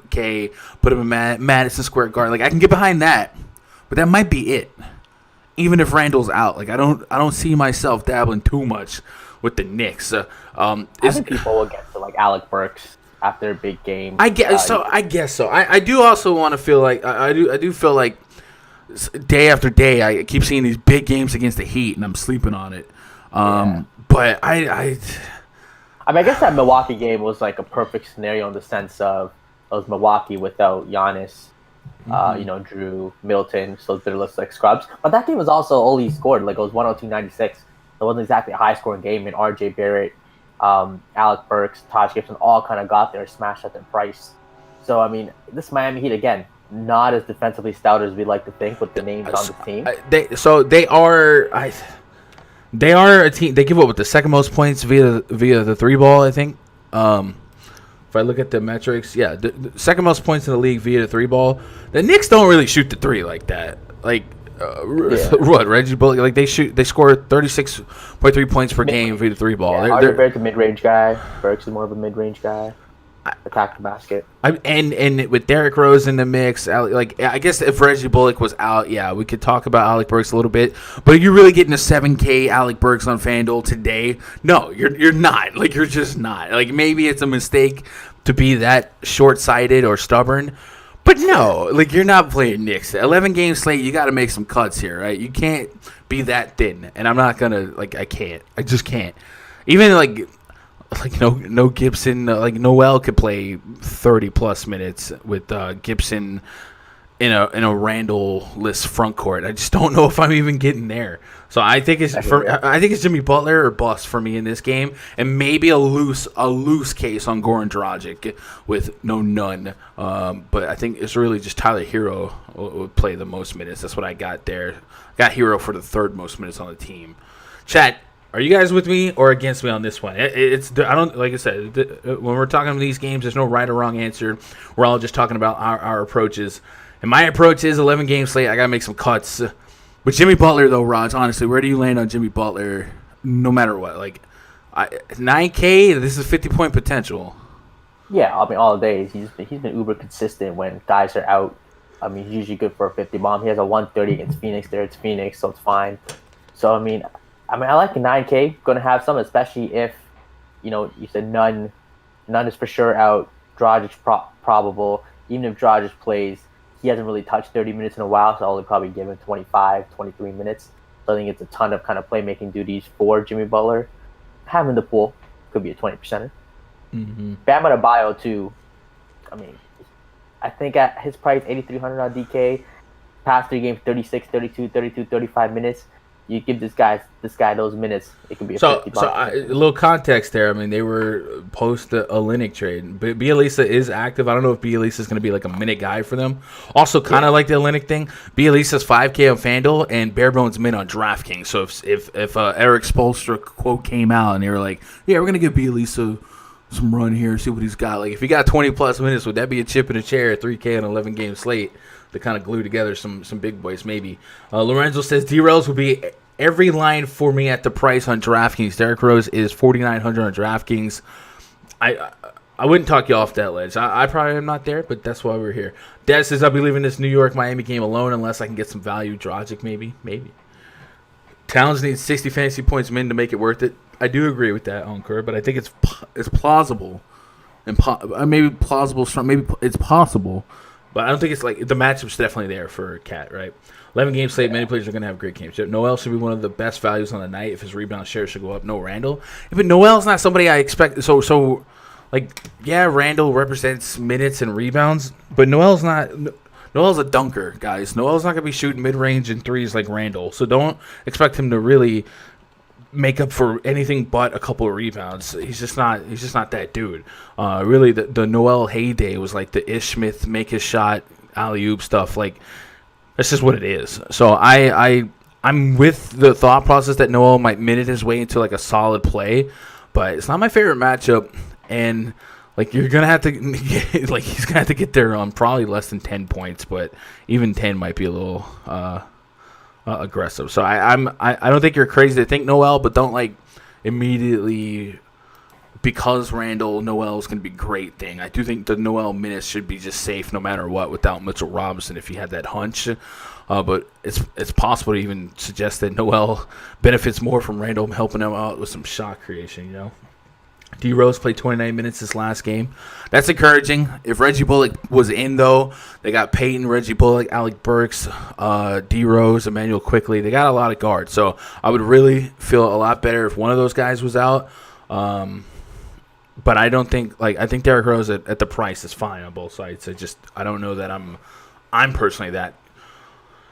90K. Put him in Madison Square Garden. Like, I can get behind that, but that might be it. Even if Randall's out, like I don't see myself dabbling too much with the Knicks. I think people will get to like Alec Burks after a big game. I guess so. I do also want to feel like I do feel like day after day I keep seeing these big games against the Heat and I'm sleeping on it. But I guess that Milwaukee game was like a perfect scenario in the sense of it was Milwaukee without Giannis, Drew, Middleton, so they're looks like scrubs. But that game was also only scored like it was 102-96. It wasn't exactly a high scoring game. And RJ Barrett, Alec Burks, Taj Gibson all kind of got there, smashed at their price. So I mean, this Miami Heat again, not as defensively stout as we like to think with the names on the team. They are a team. They give up with the second most points via the three ball. I think. If I look at the metrics, the second most points in the league via the three ball. The Knicks don't really shoot the three like that. Like, what Reggie Bullock? Like they score 36.3 points per game via the three ball. Yeah, Barrett's a mid range guy. Burks is more of a mid range guy. Attack the basket. And with Derrick Rose in the mix, like I guess if Reggie Bullock was out, we could talk about Alec Burks a little bit. But are you really getting a 7K Alec Burks on FanDuel today? No, you're not. Like you're just not. Like maybe it's a mistake to be that short-sighted or stubborn, but no, like you're not playing Knicks. 11-game slate, you got to make some cuts here, right? You can't be that thin, and I'm not gonna I can't. I just can't. Even like no Gibson, like Noel could play 30+ minutes with Gibson in a Randall-less front court. I just don't know if I'm even getting there. So I think it's Jimmy Butler or bust for me in this game, and maybe a loose case on Goran Dragic with none. But I think it's really just Tyler Hero would play the most minutes. That's what I got there. I got Hero for the third most minutes on the team. Chat. Are you guys with me or against me on this one? I don't like I said when we're talking about these games. There's no right or wrong answer. We're all just talking about our approaches. And my approach is 11-game slate. I gotta make some cuts. With Jimmy Butler though, Raj, honestly, where do you land on Jimmy Butler? No matter what, 9K. This is 50-point potential. Yeah, I mean all days he's been uber consistent when guys are out. I mean he's usually good for a 50 bomb. He has a 130 against Phoenix. There it's Phoenix, so it's fine. So I mean, I like a 9K. Going to have some, especially if, you said none is for sure out. Dragic probable. Even if Dragic plays, he hasn't really touched 30 minutes in a while, so I'll only probably give him 25, 23 minutes. So I think it's a ton of kind of playmaking duties for Jimmy Butler. Have him in the pool. Could be a 20%er. Mm-hmm. Bam Adebayo, too. I mean, I think at his price, 8,300 on DK. Past 3 games, 36, 32, 35 minutes. You give this guy those minutes, it could be a 50 bucks. A little context there. I mean, they were post a Olynyk trade. But Bielisa is active. I don't know if Bielisa is going to be like a minute guy for them. Also, kind of like the Olynyk thing. Bielisa's 5K on FanDuel and bare bones min on DraftKings. So if Eric Spoelstra quote came out and they were like, yeah, we're going to give Bielisa some run here, see what he's got. Like if he got 20+ minutes, would that be a chip in a chair at 3K on an 11-game slate to kind of glue together some big boys? Maybe. Lorenzo says D-Rails will be every line for me at the price on DraftKings. Derrick Rose is 4,900 on DraftKings. I wouldn't talk you off that ledge. I probably am not there, but that's why we're here. Dad says I'll be leaving this New York Miami game alone unless I can get some value. Dragic maybe. Towns needs 60 fantasy points min to make it worth it. I do agree with that, Onkur, but I think it's plausible and maybe plausible. Maybe it's possible, but I don't think it's like the matchup's definitely there for Cat, right? 11-game slate, many players are going to have great games. Noel should be one of the best values on the night if his rebound share should go up. No Randall. But Noel's not somebody I expect. So Randall represents minutes and rebounds, but Noel's not. Noel's a dunker, guys. Noel's not going to be shooting mid-range and threes like Randall. So don't expect him to really make up for anything but a couple of rebounds. He's just not that dude. Really, the Noel heyday was like the Ish Smith make his shot, alley-oop stuff. Like, that's just what it is. So I'm with the thought process that Noel might minute his way into like a solid play, but it's not my favorite matchup. And like you're gonna have to he's gonna have to get there on probably less than 10 points, but even 10 might be a little aggressive. So I don't think you're crazy to think Noel, but don't like immediately because Randall Noel is going to be a great thing. I do think the Noel minutes should be just safe no matter what without Mitchell Robinson if he had that hunch. But it's possible to even suggest that Noel benefits more from Randall helping him out with some shot creation, you know. D Rose played 29 minutes this last game. That's encouraging. If Reggie Bullock was in, though, they got Peyton, Reggie Bullock, Alec Burks, D Rose, Emmanuel Quickly. They got a lot of guards. So I would really feel a lot better if one of those guys was out. But I don't think, I think Derrick Rose at the price is fine on both sides. I don't know that I'm personally that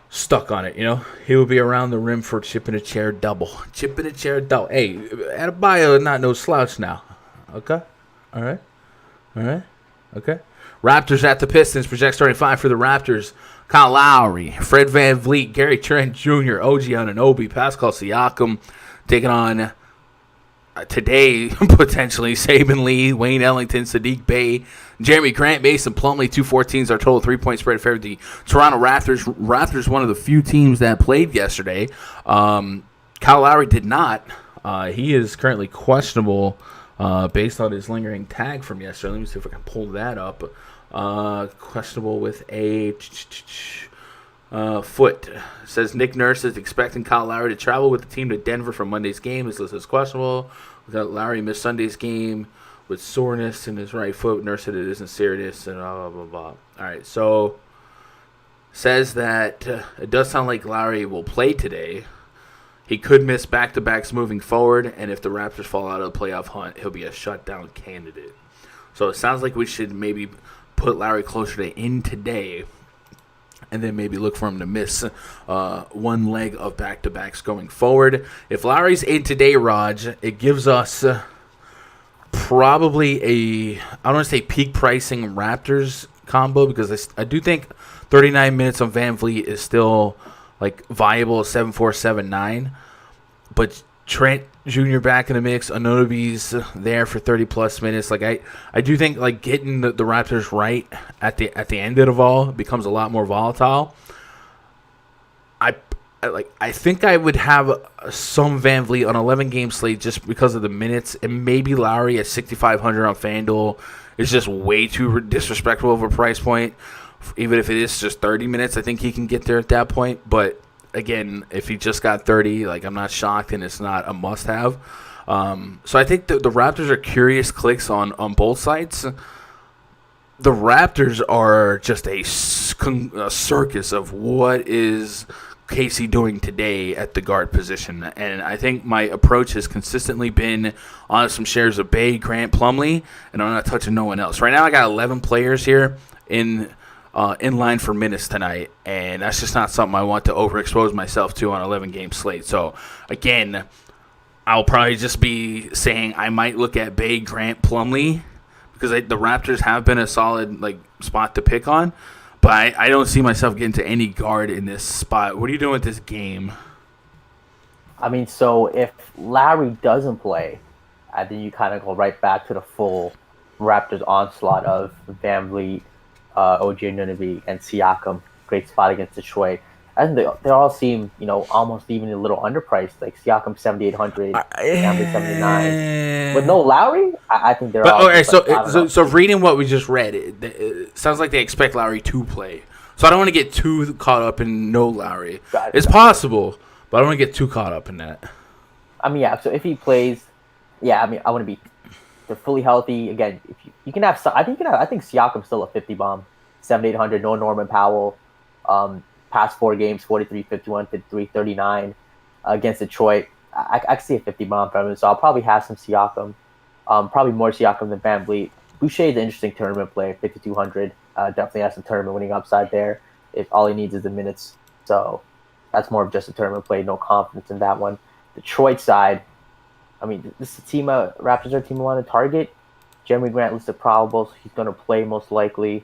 stuck on it, you know. He will be around the rim for chip in a chair double. Chip in a chair double. Hey, Adebayo not no slouch now. Okay. All right. Okay. Raptors at the Pistons. Project starting 5 for the Raptors. Kyle Lowry, Fred VanVleet, Gary Trent Jr., OG Anunoby, Pascal Siakam taking on today, potentially, Saban Lee, Wayne Ellington, Sadiq Bey, Jeremy Grant, Mason Plumlee. 214s our total 3-point spread favored the Toronto Raptors. Raptors, one of the few teams that played yesterday. Kyle Lowry did not. He is currently questionable based on his lingering tag from yesterday. Let me see if I can pull that up. Questionable with a foot. Says Nick Nurse is expecting Kyle Lowry to travel with the team to Denver for Monday's game. His list is questionable. Lowry missed Sunday's game with soreness in his right foot. Nurse said it isn't serious and blah, blah, blah, blah. All right, so says that it does sound like Lowry will play today. He could miss back-to-backs moving forward, and if the Raptors fall out of the playoff hunt, he'll be a shutdown candidate. So it sounds like we should maybe put Lowry closer to in today and then maybe look for him to miss one leg of back-to-backs going forward. If Lowry's in today, Raj, it gives us probably I don't want to say peak pricing Raptors combo because I do think 39 minutes on VanVleet is still viable 7-4, 7-9, but Trent Jr. back in the mix, Anunoby's there for 30+ minutes. I do think getting the Raptors right at the end of it all becomes a lot more volatile. I think I would have some VanVleet on 11-game slate just because of the minutes, and maybe Lowry at 6,500 on FanDuel is just way too disrespectful of a price point. Even if it is just 30 minutes, I think he can get there at that point. But again, if he just got 30, I'm not shocked, and it's not a must-have. So I think the Raptors are curious clicks on both sides. The Raptors are just a circus of what is Casey doing today at the guard position. And I think my approach has consistently been on some shares of Bey, Grant, Plumlee, and I'm not touching no one else. Right now I got 11 players here in line for minutes tonight, and that's just not something I want to overexpose myself to on 11-game slate. So, again, I'll probably just be saying I might look at Bey, Grant, Plumlee, because the Raptors have been a solid spot to pick on, but I don't see myself getting to any guard in this spot. What are you doing with this game? I mean, so if Lowry doesn't play, I think you kind of go right back to the full Raptors onslaught of VanVleet, OG Anunoby, and Siakam. Great spot against Detroit. I think they all seem, almost even a little underpriced. Siakam 7,800, VanVleet 79. With no Lowry, I think they're all. Okay, so reading what we just read, it sounds like they expect Lowry to play. So I don't want to get too caught up in no Lowry. It's possible, but I don't want to get too caught up in that. I mean, yeah. So if he plays, I want to be. They're fully healthy. Again, if you can have, I think Siakam's still a 50 bomb, 7,800. No Norman Powell. Past 4 games, 43, 51, 53, 39 against Detroit. I can see a 50 bomb from him. So I'll probably have some Siakam. Probably more Siakam than VanVleet. Boucher is an interesting tournament player, 5,200. Definitely has some tournament winning upside there. If all he needs is the minutes, so that's more of just a tournament play. No confidence in that one. Detroit side. I mean, this is a team. Raptors are a team I want to target. Jeremy Grant listed probable, so he's going to play most likely.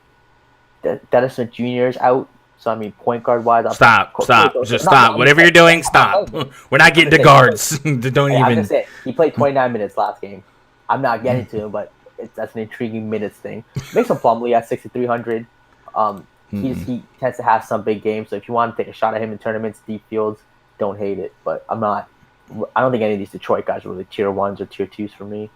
Dennis Smith Jr. is out, so I mean, point guard wise. Stop. Whatever you're doing, stop. We're not getting to guards. Don't even. I'm just saying, he played 29 minutes last game. I'm not getting to him, but that's an intriguing minutes thing. Mason Plumlee at 6,300. He tends to have some big games, so if you want to take a shot at him in tournaments, deep fields, don't hate it. But I don't think any of these Detroit guys are really tier 1s or tier 2s for me.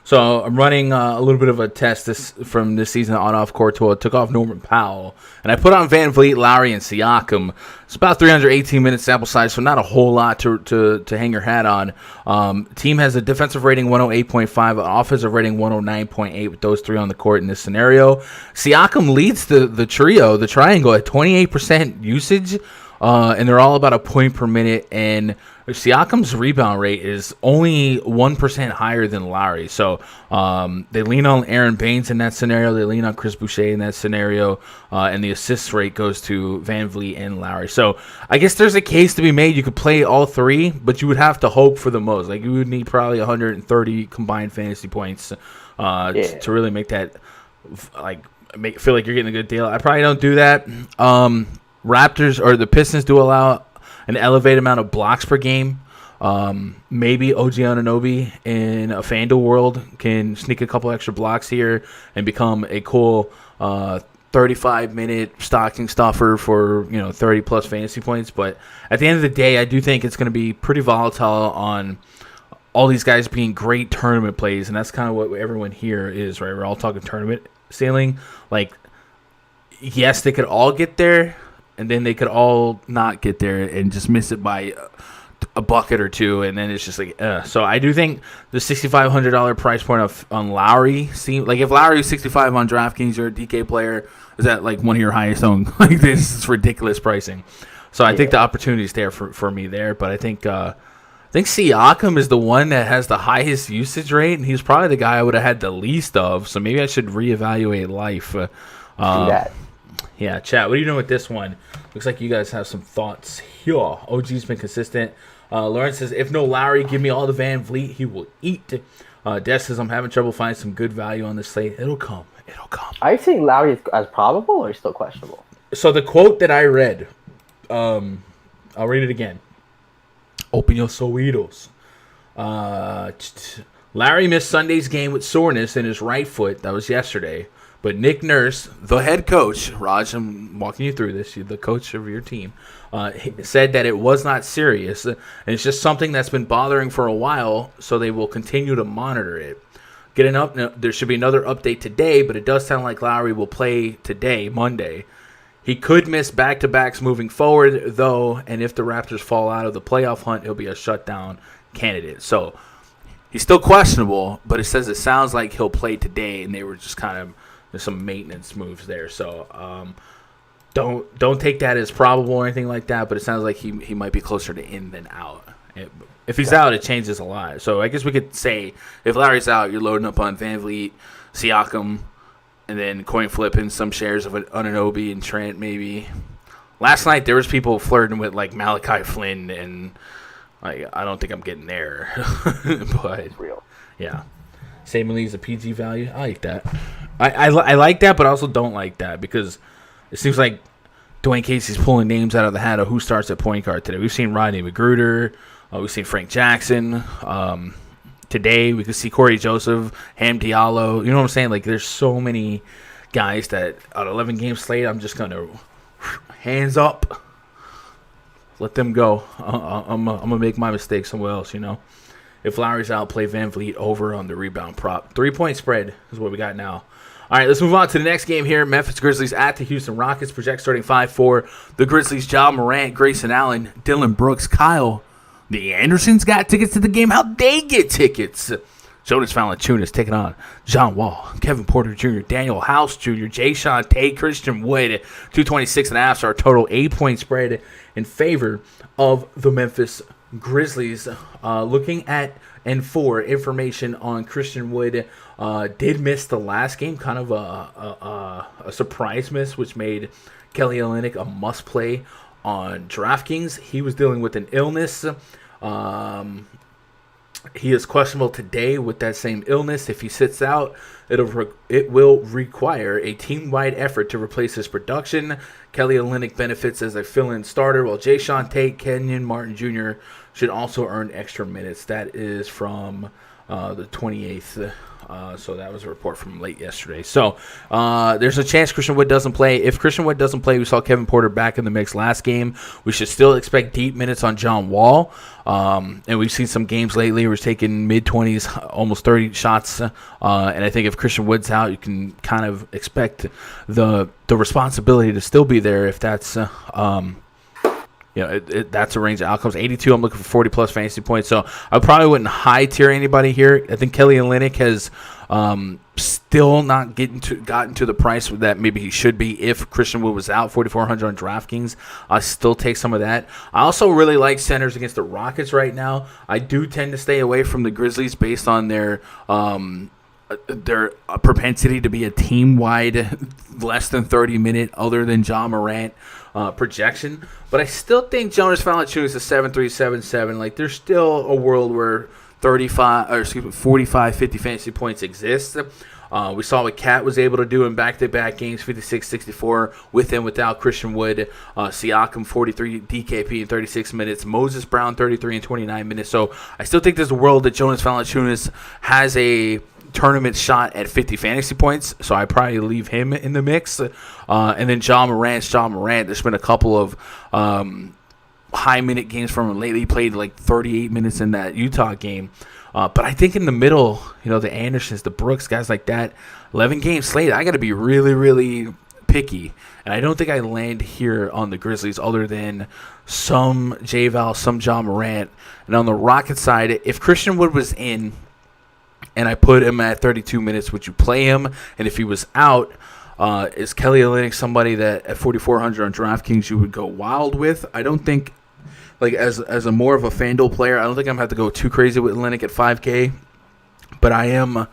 So I'm running a little bit of a test from this season on-off court tool. I took off Norman Powell, and I put on Van Vliet, Lowry, and Siakam. It's about 318 minutes sample size, so not a whole lot to hang your hat on. Team has a defensive rating 108.5, an offensive rating 109.8 with those three on the court in this scenario. Siakam leads the trio, the triangle, at 28% usage, and they're all about a point per minute, and Siakam's rebound rate is only 1% higher than Lowry. So they lean on Aaron Baines in that scenario. They lean on Chris Boucher in that scenario. And the assist rate goes to Van Vliet and Lowry. So I guess there's a case to be made. You could play all three, but you would have to hope for the most. Like, you would need probably 130 combined fantasy points to really make that, feel like you're getting a good deal. I probably don't do that. Raptors or the Pistons do allow an elevated amount of blocks per game. Maybe OG Anunoby in a FanDuel world can sneak a couple extra blocks here and become a cool 35-minute stocking stuffer for 30-plus fantasy points. But at the end of the day, I do think it's going to be pretty volatile on all these guys being great tournament plays, and that's kind of what everyone here is, right? We're all talking tournament ceiling. Like, yes, they could all get there, and then they could all not get there and just miss it by a bucket or two, and then it's just like, So I do think the $6,500 price point on Lowry seems like, if Lowry is 65 on DraftKings, you're a DK player, is that like one of your highest owned? Like, this is ridiculous pricing. So I think the opportunity is there for me there, but I think Siakam is the one that has the highest usage rate, and he's probably the guy I would have had the least of. So maybe I should reevaluate life. Yeah, chat. What are you doing with this one? Looks like you guys have some thoughts here. OG's been consistent. Lawrence says, if no Lowry, give me all the Van Vliet. He will eat. Des says, I'm having trouble finding some good value on this slate. It'll come. Are you saying Lowry as probable or still questionable? So the quote that I read, I'll read it again. Open your oídos. Larry missed Sunday's game with soreness in his right foot. That was yesterday. But Nick Nurse, the head coach, Raj, I'm walking you through this, you're the coach of your team, said that it was not serious. And it's just something that's been bothering for a while, so they will continue to monitor it. There should be another update today, but it does sound like Lowry will play today, Monday. He could miss back-to-backs moving forward, though, and if the Raptors fall out of the playoff hunt, he'll be a shutdown candidate. So he's still questionable, but it sounds like he'll play today, and they were just kind of, there's some maintenance moves there. So don't take that as probable or anything like that, but it sounds like he might be closer to in than out. If he's out, it changes a lot. So I guess we could say if Larry's out, you're loading up on Van Vliet, Siakam, and then coin flipping some shares of Anunoby and Trent maybe. Last night there was people flirting with like Malachi Flynn, and I don't think I'm getting there. But real. Yeah. Samuel is a PG value. I like that. I like that, but I also don't like that because it seems like Dwayne Casey's pulling names out of the hat of who starts at point guard today. We've seen Rodney McGruder. We've seen Frank Jackson. Today we could see Corey Joseph, Ham Diallo. You know what I'm saying? Like, there's so many guys that on 11 game slate, I'm just gonna hands up, let them go. I'm gonna make my mistake somewhere else. If Lowry's out, play Van Vliet over on the rebound prop. 3-point spread is what we got now. All right, let's move on to the next game here. Memphis Grizzlies at the Houston Rockets. Project starting 5-4. The Grizzlies, Ja Morant, Grayson Allen, Dylan Brooks, Kyle. The Andersons got tickets to the game. How'd they get tickets? Jonas Valanciunas taking on John Wall, Kevin Porter Jr., Daniel House Jr., Jayshawn Tate, Christian Wood. 226.5 so our total 8-point spread in favor of the Memphis Grizzlies. Looking at and for information on Christian Wood, did miss the last game, kind of a surprise miss, which made Kelly Olynyk a must play on DraftKings. He was dealing with an illness. He is questionable today with that same illness. If he sits out, it will require a team-wide effort to replace his production. Kelly Olynyk benefits as a fill-in starter, while Jayshawn Tate, Kenyon Martin Jr. should also earn extra minutes. That is from the 28th So that was a report from late yesterday. So there's a chance Christian Wood doesn't play. If Christian Wood doesn't play, we saw Kevin Porter back in the mix last game. We should still expect deep minutes on John Wall. And we've seen some games lately where he's taking mid-20s, almost 30 shots. And I think if Christian Wood's out, you can kind of expect the responsibility to still be there if that's that's a range of outcomes. 82, I'm looking for 40-plus fantasy points. So I probably wouldn't high-tier anybody here. I think Kelly Olynyk has still not gotten to the price that maybe he should be if Christian Wood was out. 4,400 on DraftKings. I still take some of that. I also really like centers against the Rockets right now. I do tend to stay away from the Grizzlies based on their propensity to be a team-wide less than 30-minute other than John Morant projection. But I still think Jonas Valanciunas is 7'3", 7'7". Like, there's still a world where 45, 50 fantasy points exist. We saw what Cat was able to do in back-to-back games, 56, 64, with and without Christian Wood. Siakam, 43, DKP in 36 minutes. Moses Brown, 33 in 29 minutes. So I still think there's a world that Jonas Valanciunas has a tournament shot at 50 fantasy points, so I probably leave him in the mix. And then John Morant. There's been a couple of high-minute games from him lately. He played like 38 minutes in that Utah game. But I think in the middle, the Andersons, the Brooks, guys like that, 11-game slate, I got to be really, really picky. And I don't think I land here on the Grizzlies other than some J-Val, some John Morant. And on the Rocket side, if Christian Wood was in and I put him at 32 minutes, would you play him? And if he was out, is Kelly Olynyk somebody that at 4,400 on DraftKings you would go wild with? I don't think, like as a more of a FanDuel player, I don't think I'm going to have to go too crazy with Olynyk at 5K. But I am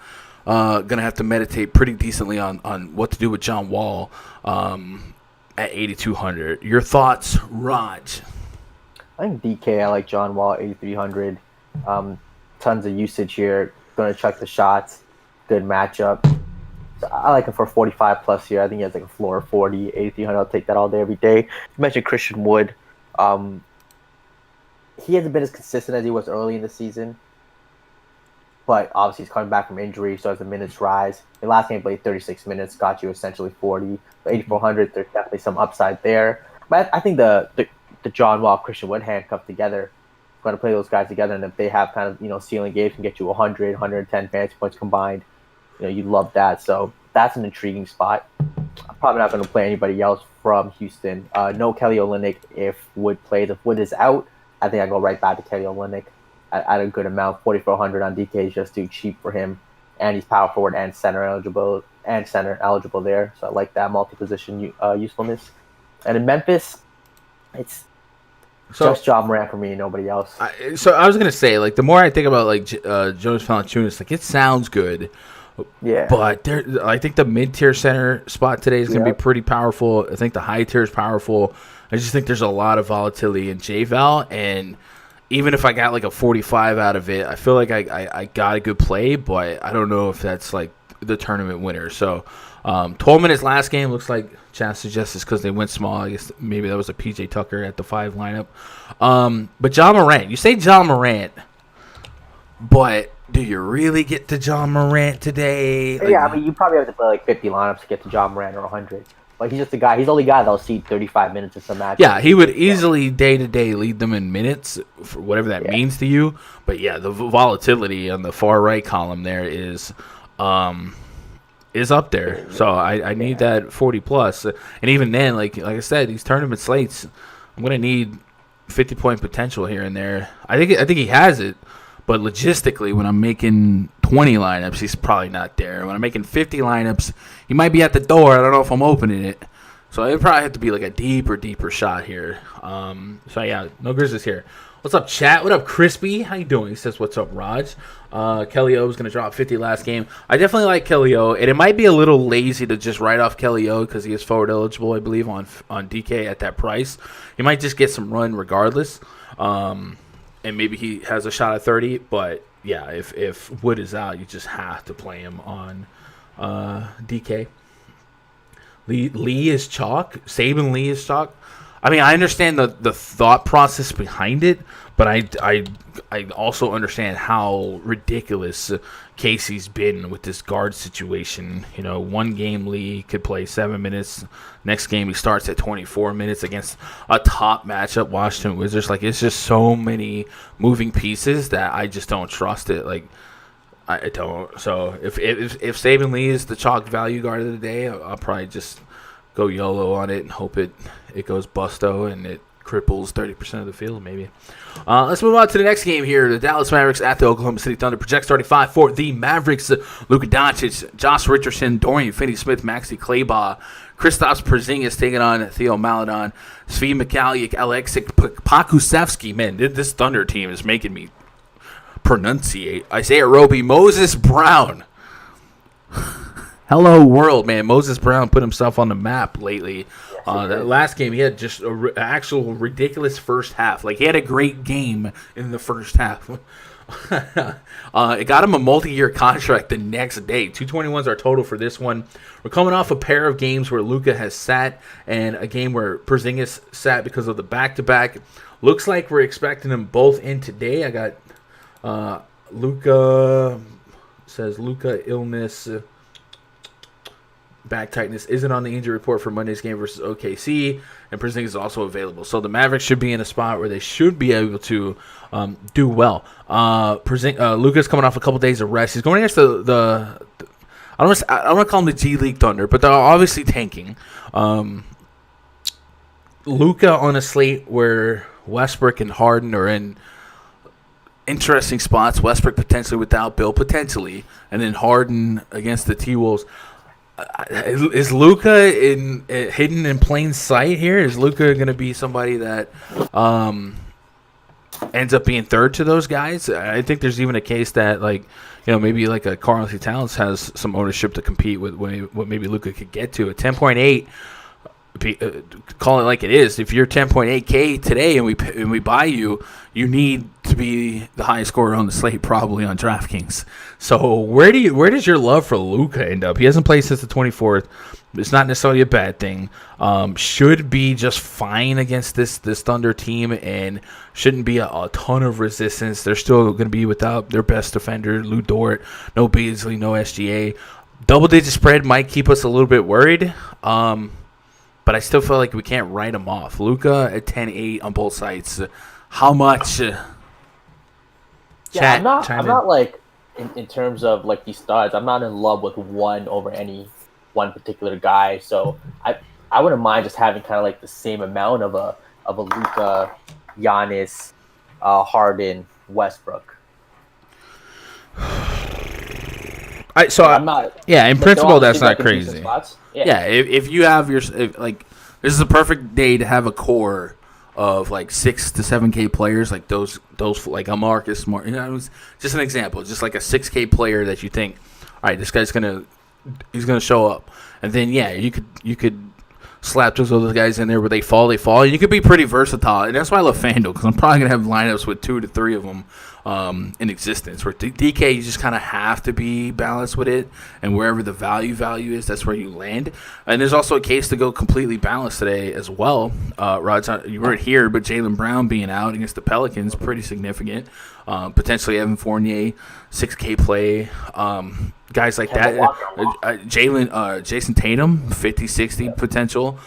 going to have to meditate pretty decently on what to do with John Wall at 8,200. Your thoughts, Raj? I think DK, I like John Wall at 8,300. Tons of usage here. Going to check the shots. Good matchup. So I like him for 45 plus here. I think he has like a floor of 40, 8,300. I'll take that all day, every day. You mentioned Christian Wood. He hasn't been as consistent as he was early in the season. But obviously he's coming back from injury, so as the minutes rise. The last game he played 36 minutes, got you essentially 40. But 8,400, there's definitely some upside there. But I think the John Wall, Christian Wood handcuffed together, going to play those guys together, and if they have kind of ceiling games, can get you 100, 110 fantasy points combined. You'd love that. So that's an intriguing spot. I'm probably not going to play anybody else from Houston. No Kelly Olynyk if Wood plays. If Wood is out, I think I go right back to Kelly Olynyk at a good amount. 4,400 on DK is just too cheap for him, and he's power forward and center eligible there. So I like that multi-position usefulness. And in Memphis, it's just John Morant for me and nobody else. So I was gonna say, like, the more I think about like Jonas Valanciunas, like, it sounds good. Yeah. But I think the mid-tier center spot today is gonna be pretty powerful. I think the high tier is powerful. I just think there's a lot of volatility in J-Val, and even if I got like a 45 out of it, I feel like I got a good play, but I don't know if that's like the tournament winner. So 12 minutes last game, looks like Chad suggests it's because they went small. I guess maybe that was a PJ Tucker at the 5 lineup. But John Morant, you say John Morant, but do you really get to John Morant today? Yeah, I mean, you probably have to play like 50 lineups to get to John Morant or 100. Like, he's just the only guy that'll see 35 minutes in some matches. Yeah, he would easily day-to-day lead them in minutes, for whatever that means to you. But yeah, the volatility on the far right column there is up there. So I need that 40+. And even then, like I said, these tournament slates, I'm going to need 50-point potential here and there. I think he has it. But logistically, when I'm making 20 lineups, he's probably not there. When I'm making 50 lineups, he might be at the door. I don't know if I'm opening it. So it probably have to be like a deeper shot here. So yeah, no Grizzlies here. What's up, chat? What up, Crispy? How you doing? He says, what's up, Raj? Kelly O is going to drop 50 last game. I definitely like Kelly O, and it might be a little lazy to just write off Kelly O because he is forward eligible, I believe, on DK at that price. He might just get some run regardless. And maybe he has a shot at 30, but yeah, if Wood is out, you just have to play him on DK. Lee is chalk. Saban Lee is chalk. I mean, I understand the thought process behind it, but I also understand how ridiculous Casey's been with this guard situation. You know, one game Lee could play 7 minutes. Next game he starts at 24 minutes against a top matchup, Washington Wizards. Like, it's just so many moving pieces that I just don't trust it. Like, I don't. So if Saban Lee is the chalk value guard of the day, I'll probably just go YOLO on it and hope it goes busto and it cripples 30% of the field maybe. Let's move on to the next game here. The Dallas Mavericks at the Oklahoma City Thunder. Project 35 for the Mavericks. Luka Doncic, Josh Richardson, Dorian Finney-Smith, Maxi Kleber, Kristaps Porzingis taking on Theo Maledon, Svi Mikhailiuk, Aleksej Pokusevski. Man, this Thunder team is making me pronunciate. Isaiah Roby, Moses Brown. Hello, world, man. Moses Brown put himself on the map lately. That last game, he had just an actual ridiculous first half. Like, he had a great game in the first half. It got him a multi-year contract the next day. 221s are total for this one. We're coming off a pair of games where Luka has sat and a game where Porzingis sat because of the back-to-back. Looks like we're expecting them both in today. I got Luka, says Luka illness. Back tightness isn't on the injury report for Monday's game versus OKC, and Porzingis is also available. So the Mavericks should be in a spot where they should be able to do well. Luka's coming off a couple days of rest. He's going against the I don't want to call them the G League Thunder, but they're obviously tanking. Luka on a slate where Westbrook and Harden are in interesting spots. Westbrook potentially without Bill, potentially, and then Harden against the T-Wolves. Is Luka hidden in plain sight here? Is Luka going to be somebody that ends up being third to those guys? I think there's even a case that, like, you know, maybe like a Karl-Anthony Towns has some ownership to compete with what maybe Luka could get to. A 10.8, call it like it is. If you're 10.8K today and we buy you, you need to be the highest scorer on the slate probably on DraftKings. So where does your love for Luka end up? He hasn't played since the 24th. It's not necessarily a bad thing. Should be just fine against this Thunder team and shouldn't be a ton of resistance. They're still going to be without their best defender, Lou Dort, no Beasley, no SGA. Double-digit spread might keep us a little bit worried. But I still feel like we can't write him off. Luka at 10-8 on both sides. How much? I'm not like in terms of like these studs. I'm not in love with one over any one particular guy. So I wouldn't mind just having kind of like the same amount of a Luka, Giannis, Harden, Westbrook. I'm not. Yeah, in principle, that's not crazy. Yeah, if you have this is a perfect day to have a core of like 6 to 7K players, like those like a Marcus Smart. You know, it's just an example. Just like a 6K player that you think, all right, this guy's gonna show up, and then you could slap those other guys in there where they fall. And you could be pretty versatile, and that's why I love FanDuel, because I'm probably gonna have lineups with 2 to 3 of them in existence. Where DK, you just kind of have to be balanced with it, and wherever the value is, that's where you land. And there's also a case to go completely balanced today as well. Rod, you weren't here, but Jaylen Brown being out against the Pelicans, pretty significant. Potentially Evan Fournier, 6K play. Guys like that. Jason Tatum, 50-60 potential.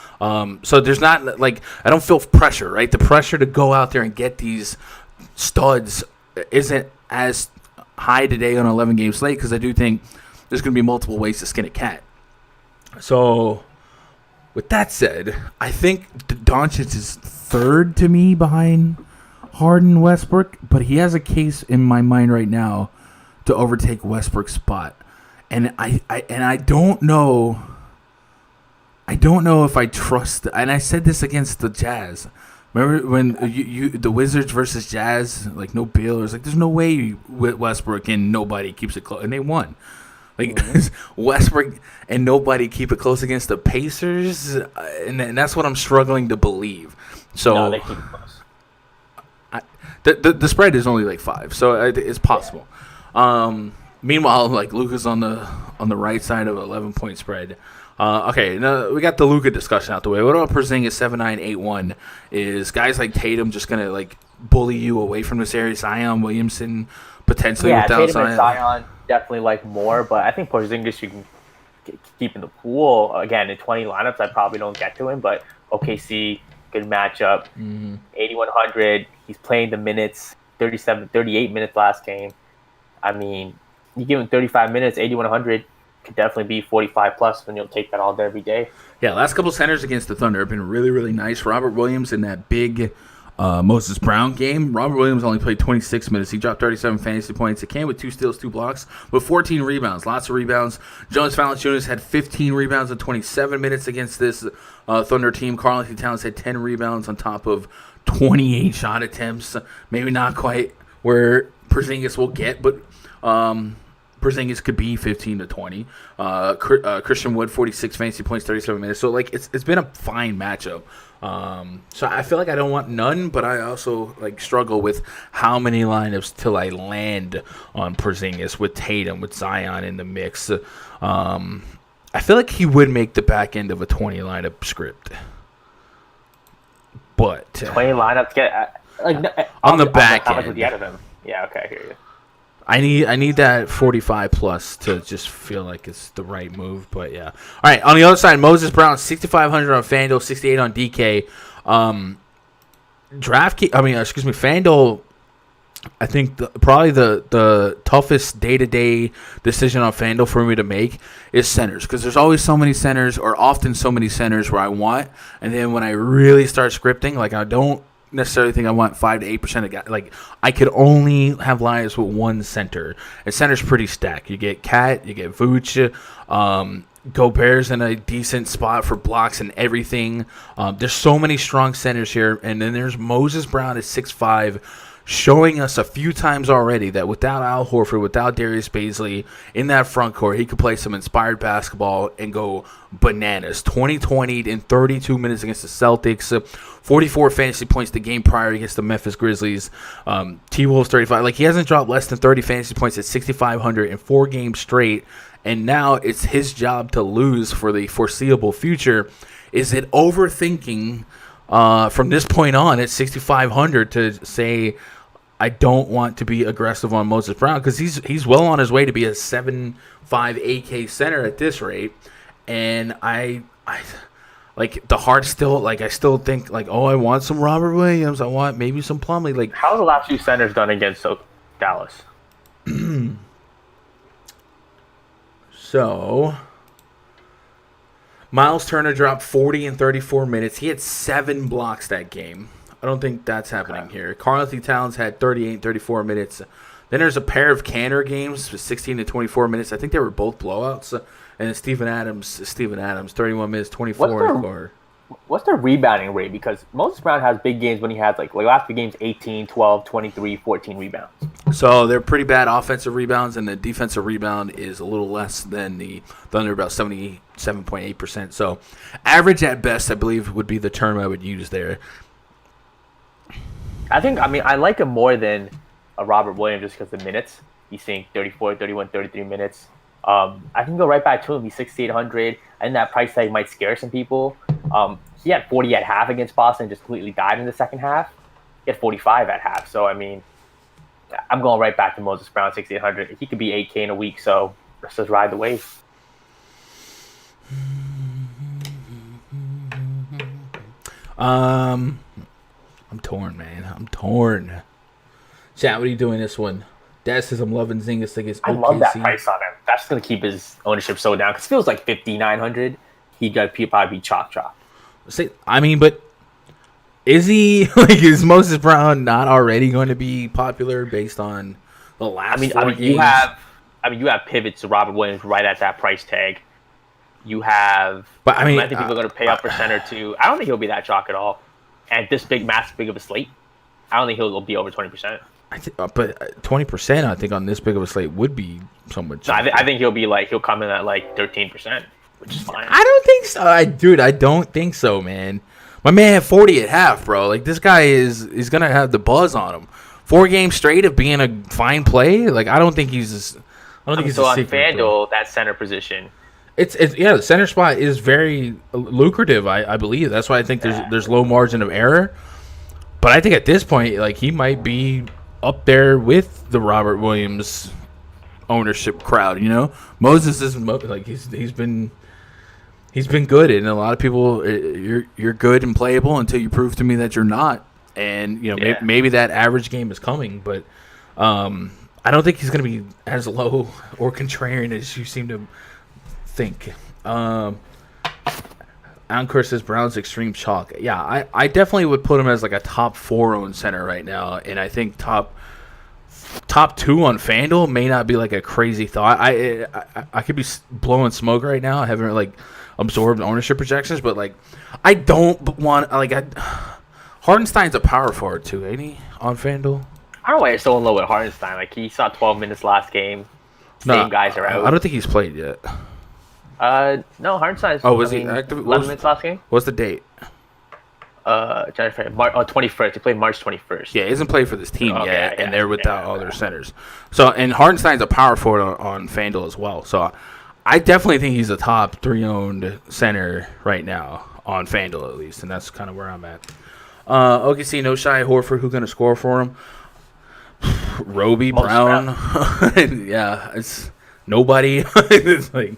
So there's not, like, I don't feel pressure, right? The pressure to go out there and get these studs isn't as high today on an 11-game slate, because I do think there's going to be multiple ways to skin a cat. So with that said, I think Doncic is third to me behind Harden, Westbrook, but he has a case in my mind right now to overtake Westbrook's spot. And I don't know if I trust. And I said this against the Jazz. Remember when the Wizards versus Jazz, like no Bill, it was like there's no way Westbrook and nobody keeps it close, and they won. Like Westbrook and nobody keep it close against the Pacers, and that's what I'm struggling to believe. So no, they keep it The close. spread is only like 5, so it's possible. Meanwhile, like Luka's on the right side of an 11-point spread. Okay, now we got the Luka discussion out the way. What about Porzingis 7-9-8-1? Is guys like Tatum just gonna like bully you away from this area? Zion Williamson potentially without Tatum Zion. and Zion definitely like more, but I think Porzingis you can keep in the pool. Again, in 20 lineups, I probably don't get to him, but OKC, good matchup. 8,100. He's playing the minutes, 38 minutes last game. I mean, you give him 35 minutes, 8,100 could definitely be 45 plus, and you'll take that all day, every day. Yeah, last couple centers against the Thunder have been really, really nice. Robert Williams in that big Moses Brown game. Robert Williams only played 26 minutes. He dropped 37 fantasy points. It came with 2 steals, 2 blocks, with 14 rebounds. Lots of rebounds. Jonas Valanciunas had 15 rebounds in 27 minutes against this Thunder team. Karl-Anthony Towns had 10 rebounds on top of 28 shot attempts. Maybe not quite where Porzingis will get, but Porzingis could be 15 to 20. Christian Wood, 46 fantasy points, 37 minutes. So, like, it's been a fine matchup. So I feel like I don't want none, but I also like struggle with how many lineups till I land on Porzingis with Tatum, with Zion in the mix. I feel like he would make the back end of a 20 lineup script, but 20 lineups get on the back how end. much would you out of him? Yeah, okay, I hear you. I need that 45 plus to just feel like it's the right move, but yeah. All right, on the other side, Moses Brown 6,500 on FanDuel, 68 on DK. FanDuel. I think probably the toughest day-to-day decision on FanDuel for me to make is centers, because there's always so many centers, or often so many centers where I want, and then when I really start scripting, like I don't necessarily think I want 5 to 8% of guys. Like I could only have lineups with one center, and center's pretty stacked. You get Cat, you get Vooch, Gobert's in a decent spot for blocks and everything. There's so many strong centers here, and then there's Moses Brown at 6'5", showing us a few times already that without Al Horford, without Darius Bazley in that front court, he could play some inspired basketball and go bananas. 20-20 in 32 minutes against the Celtics, 44 fantasy points the game prior against the Memphis Grizzlies. T-Wolves 35. Like, he hasn't dropped less than 30 fantasy points at 6,500 in 4 games straight, and now it's his job to lose for the foreseeable future. Is it overthinking from this point on at 6,500 to say I don't want to be aggressive on Moses Brown, because he's well on his way to be a 7.5 AK center at this rate, and I like the heart still, like I still think like, oh, I want some Robert Williams, I want maybe some Plumlee. Like, how are the last few centers done against Dallas? So Miles Turner dropped 40 in 34 minutes. He had 7 blocks that game. I don't think that's happening here. Karl-Anthony Towns had 38 and 34 minutes. Then there's a pair of Canner games with 16 to 24 minutes. I think they were both blowouts. And then Steven Adams, 31 minutes, 24. What's their rebounding rate? Because Moses Brown has big games when he has like last few games 18, 12, 23, 14 rebounds. So they're pretty bad offensive rebounds, and the defensive rebound is a little less than the Thunder, about 77.8%. So average at best, I believe, would be the term I would use there. I like him more than a Robert Williams just because the minutes. He's seeing 34, 31, 33 minutes. I can go right back to him. He's 6,800. And that price tag might scare some people. He had 40 at half against Boston, just completely died in the second half. He had 45 at half. So, I mean, I'm going right back to Moses Brown, 6,800. He could be 8K in a week, so let's just ride the wave. I'm torn, man. I'm torn. Chat, what are you doing this one? Dad says I'm loving Zingas against OKC. I love that price on him. That's going to keep his ownership so down. Because it feels like 5,900. He'd probably be chalk. But is he, like, is Moses Brown not already going to be popular based on the last 4 games? You have pivots to Robert Williams right at that price tag. You have, I think people are going to pay up for center too. I don't think he'll be that chalk at all. And this massive big of a slate, I don't think he'll be over 20%. But 20%, I think on this big of a slate would be somewhat chalk. No, I think he'll come in at like 13%, which is fine. I don't think so. I don't think so, man. My man had 40 at half, bro. Like, this guy is going to have the buzz on him. 4 games straight of being a fine play. Like, I don't think he's. I don't think he's so a on secret. FanDuel, that center position, It's yeah, the center spot is very lucrative. I believe that's why I think there's low margin of error. But I think at this point, like, he might be up there with the Robert Williams ownership crowd. You know, Moses is like he's been good, and a lot of people, you're good and playable until you prove to me that you're not. And you know, maybe that average game is coming, but I don't think he's going to be as low or contrarian as you seem to think. Anchor says Brown's extreme chalk. Yeah, I definitely would put him as like a top 4 owned center right now, and I think top 2 on FanDuel may not be like a crazy thought. I could be blowing smoke right now. I haven't like absorbed ownership projections, but like I don't want like Hartenstein's a power forward too, ain't he, on FanDuel? I don't know why you're so in love with Hartenstein. Like, he saw 12 minutes last game. Same guys are out. I don't think he's played yet. No, Hartenstein's. Was he active? 11 minutes last game. What's the date? January 21st. He played March 21st. Yeah, he hasn't played for this team yet, and they're without all their centers. So, and Hartenstein's a power forward on FanDuel as well. So, I definitely think he's a top 3 owned center right now on FanDuel at least, and that's kind of where I'm at. OKC, no Shy Horford. Who's going to score for him? Roby Brown. Yeah, it's nobody. It's like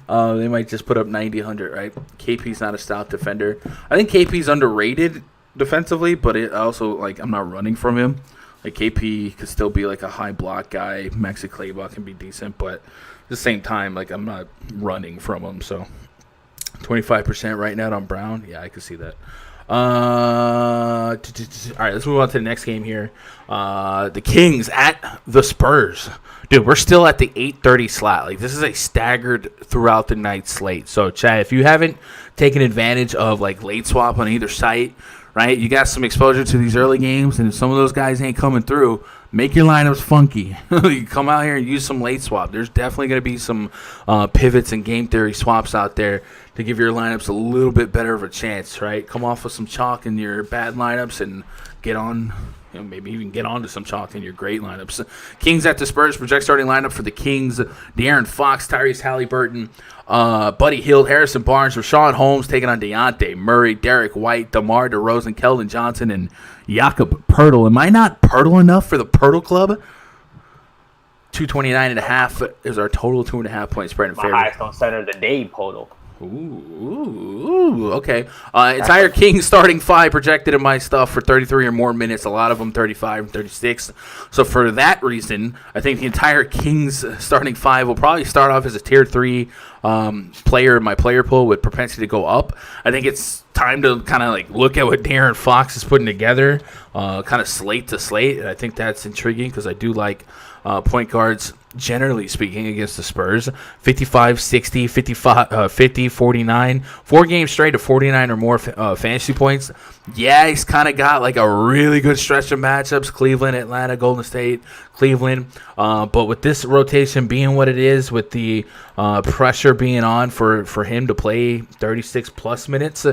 they might just put up 90, 100, right? KP's not a stout defender. I think KP's underrated defensively, but it also, like, I'm not running from him. Like, KP could still be like a high block guy. Maxi Kleber can be decent, but at the same time, like, I'm not running from him. So 25% right now on Brown. Yeah, I can see that. All right, let's move on to the next game here. The Kings at the Spurs. Dude, we're still at the 8:30 slot. Like, this is a staggered throughout the night slate. So, Chad, if you haven't taken advantage of like late swap on either site, right, you got some exposure to these early games, and if some of those guys ain't coming through, make your lineups funky. You come out here and use some late swap. There's definitely going to be some pivots and game theory swaps out there to give your lineups a little bit better of a chance, right? Come off with some chalk in your bad lineups and get on, you know, maybe even get onto some chalk in your great lineups. Kings at the Spurs. Project starting lineup for the Kings: De'Aaron Fox, Tyrese Halliburton, Buddy Hield, Harrison Barnes, Rashawn Holmes taking on Dejounte Murray, Derek White, DeMar DeRozan, Keldon Johnson, and Jakob Poeltl. Am I not Poeltl enough for the Poeltl Club? 229.5 is our total 2.5 point spread in favor. My highest on center of the day, Poeltl. Ooh, okay. Entire Kings starting 5 projected in my stuff for 33 or more minutes. A lot of them 35 and 36. So for that reason, I think the entire Kings starting 5 will probably start off as a tier 3 player in my player pool with propensity to go up. I think it's time to kind of like look at what De'Aaron Fox is putting together, kind of slate to slate. And I think that's intriguing because I do like point guards, generally speaking, against the Spurs. 55, 60, 55, 50, 49. 4 games straight of 49 or more fantasy points. Yeah, he's kind of got like a really good stretch of matchups. Cleveland, Atlanta, Golden State, Cleveland. But with this rotation being what it is, with the pressure being on for him to play 36-plus minutes,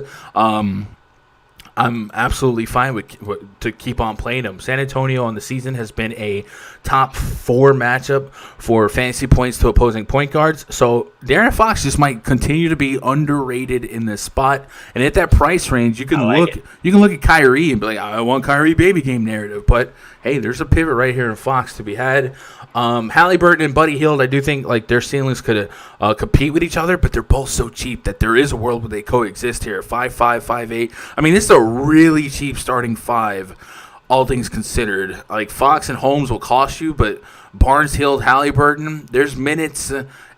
I'm absolutely fine to keep on playing him. San Antonio on the season has been a top 4 matchup for fantasy points to opposing point guards. So De'Aaron Fox just might continue to be underrated in this spot. And at that price range, you can look at Kyrie and be like, I want Kyrie baby game narrative. But hey, there's a pivot right here in Fox to be had. Halliburton and Buddy Hield, I do think like their ceilings could compete with each other, but they're both so cheap that there is a world where they coexist here. 5'5", 5'8". I mean, this is a really cheap starting 5, all things considered. Like, Fox and Holmes will cost you, but Barnes, Hield, Halliburton, there's minutes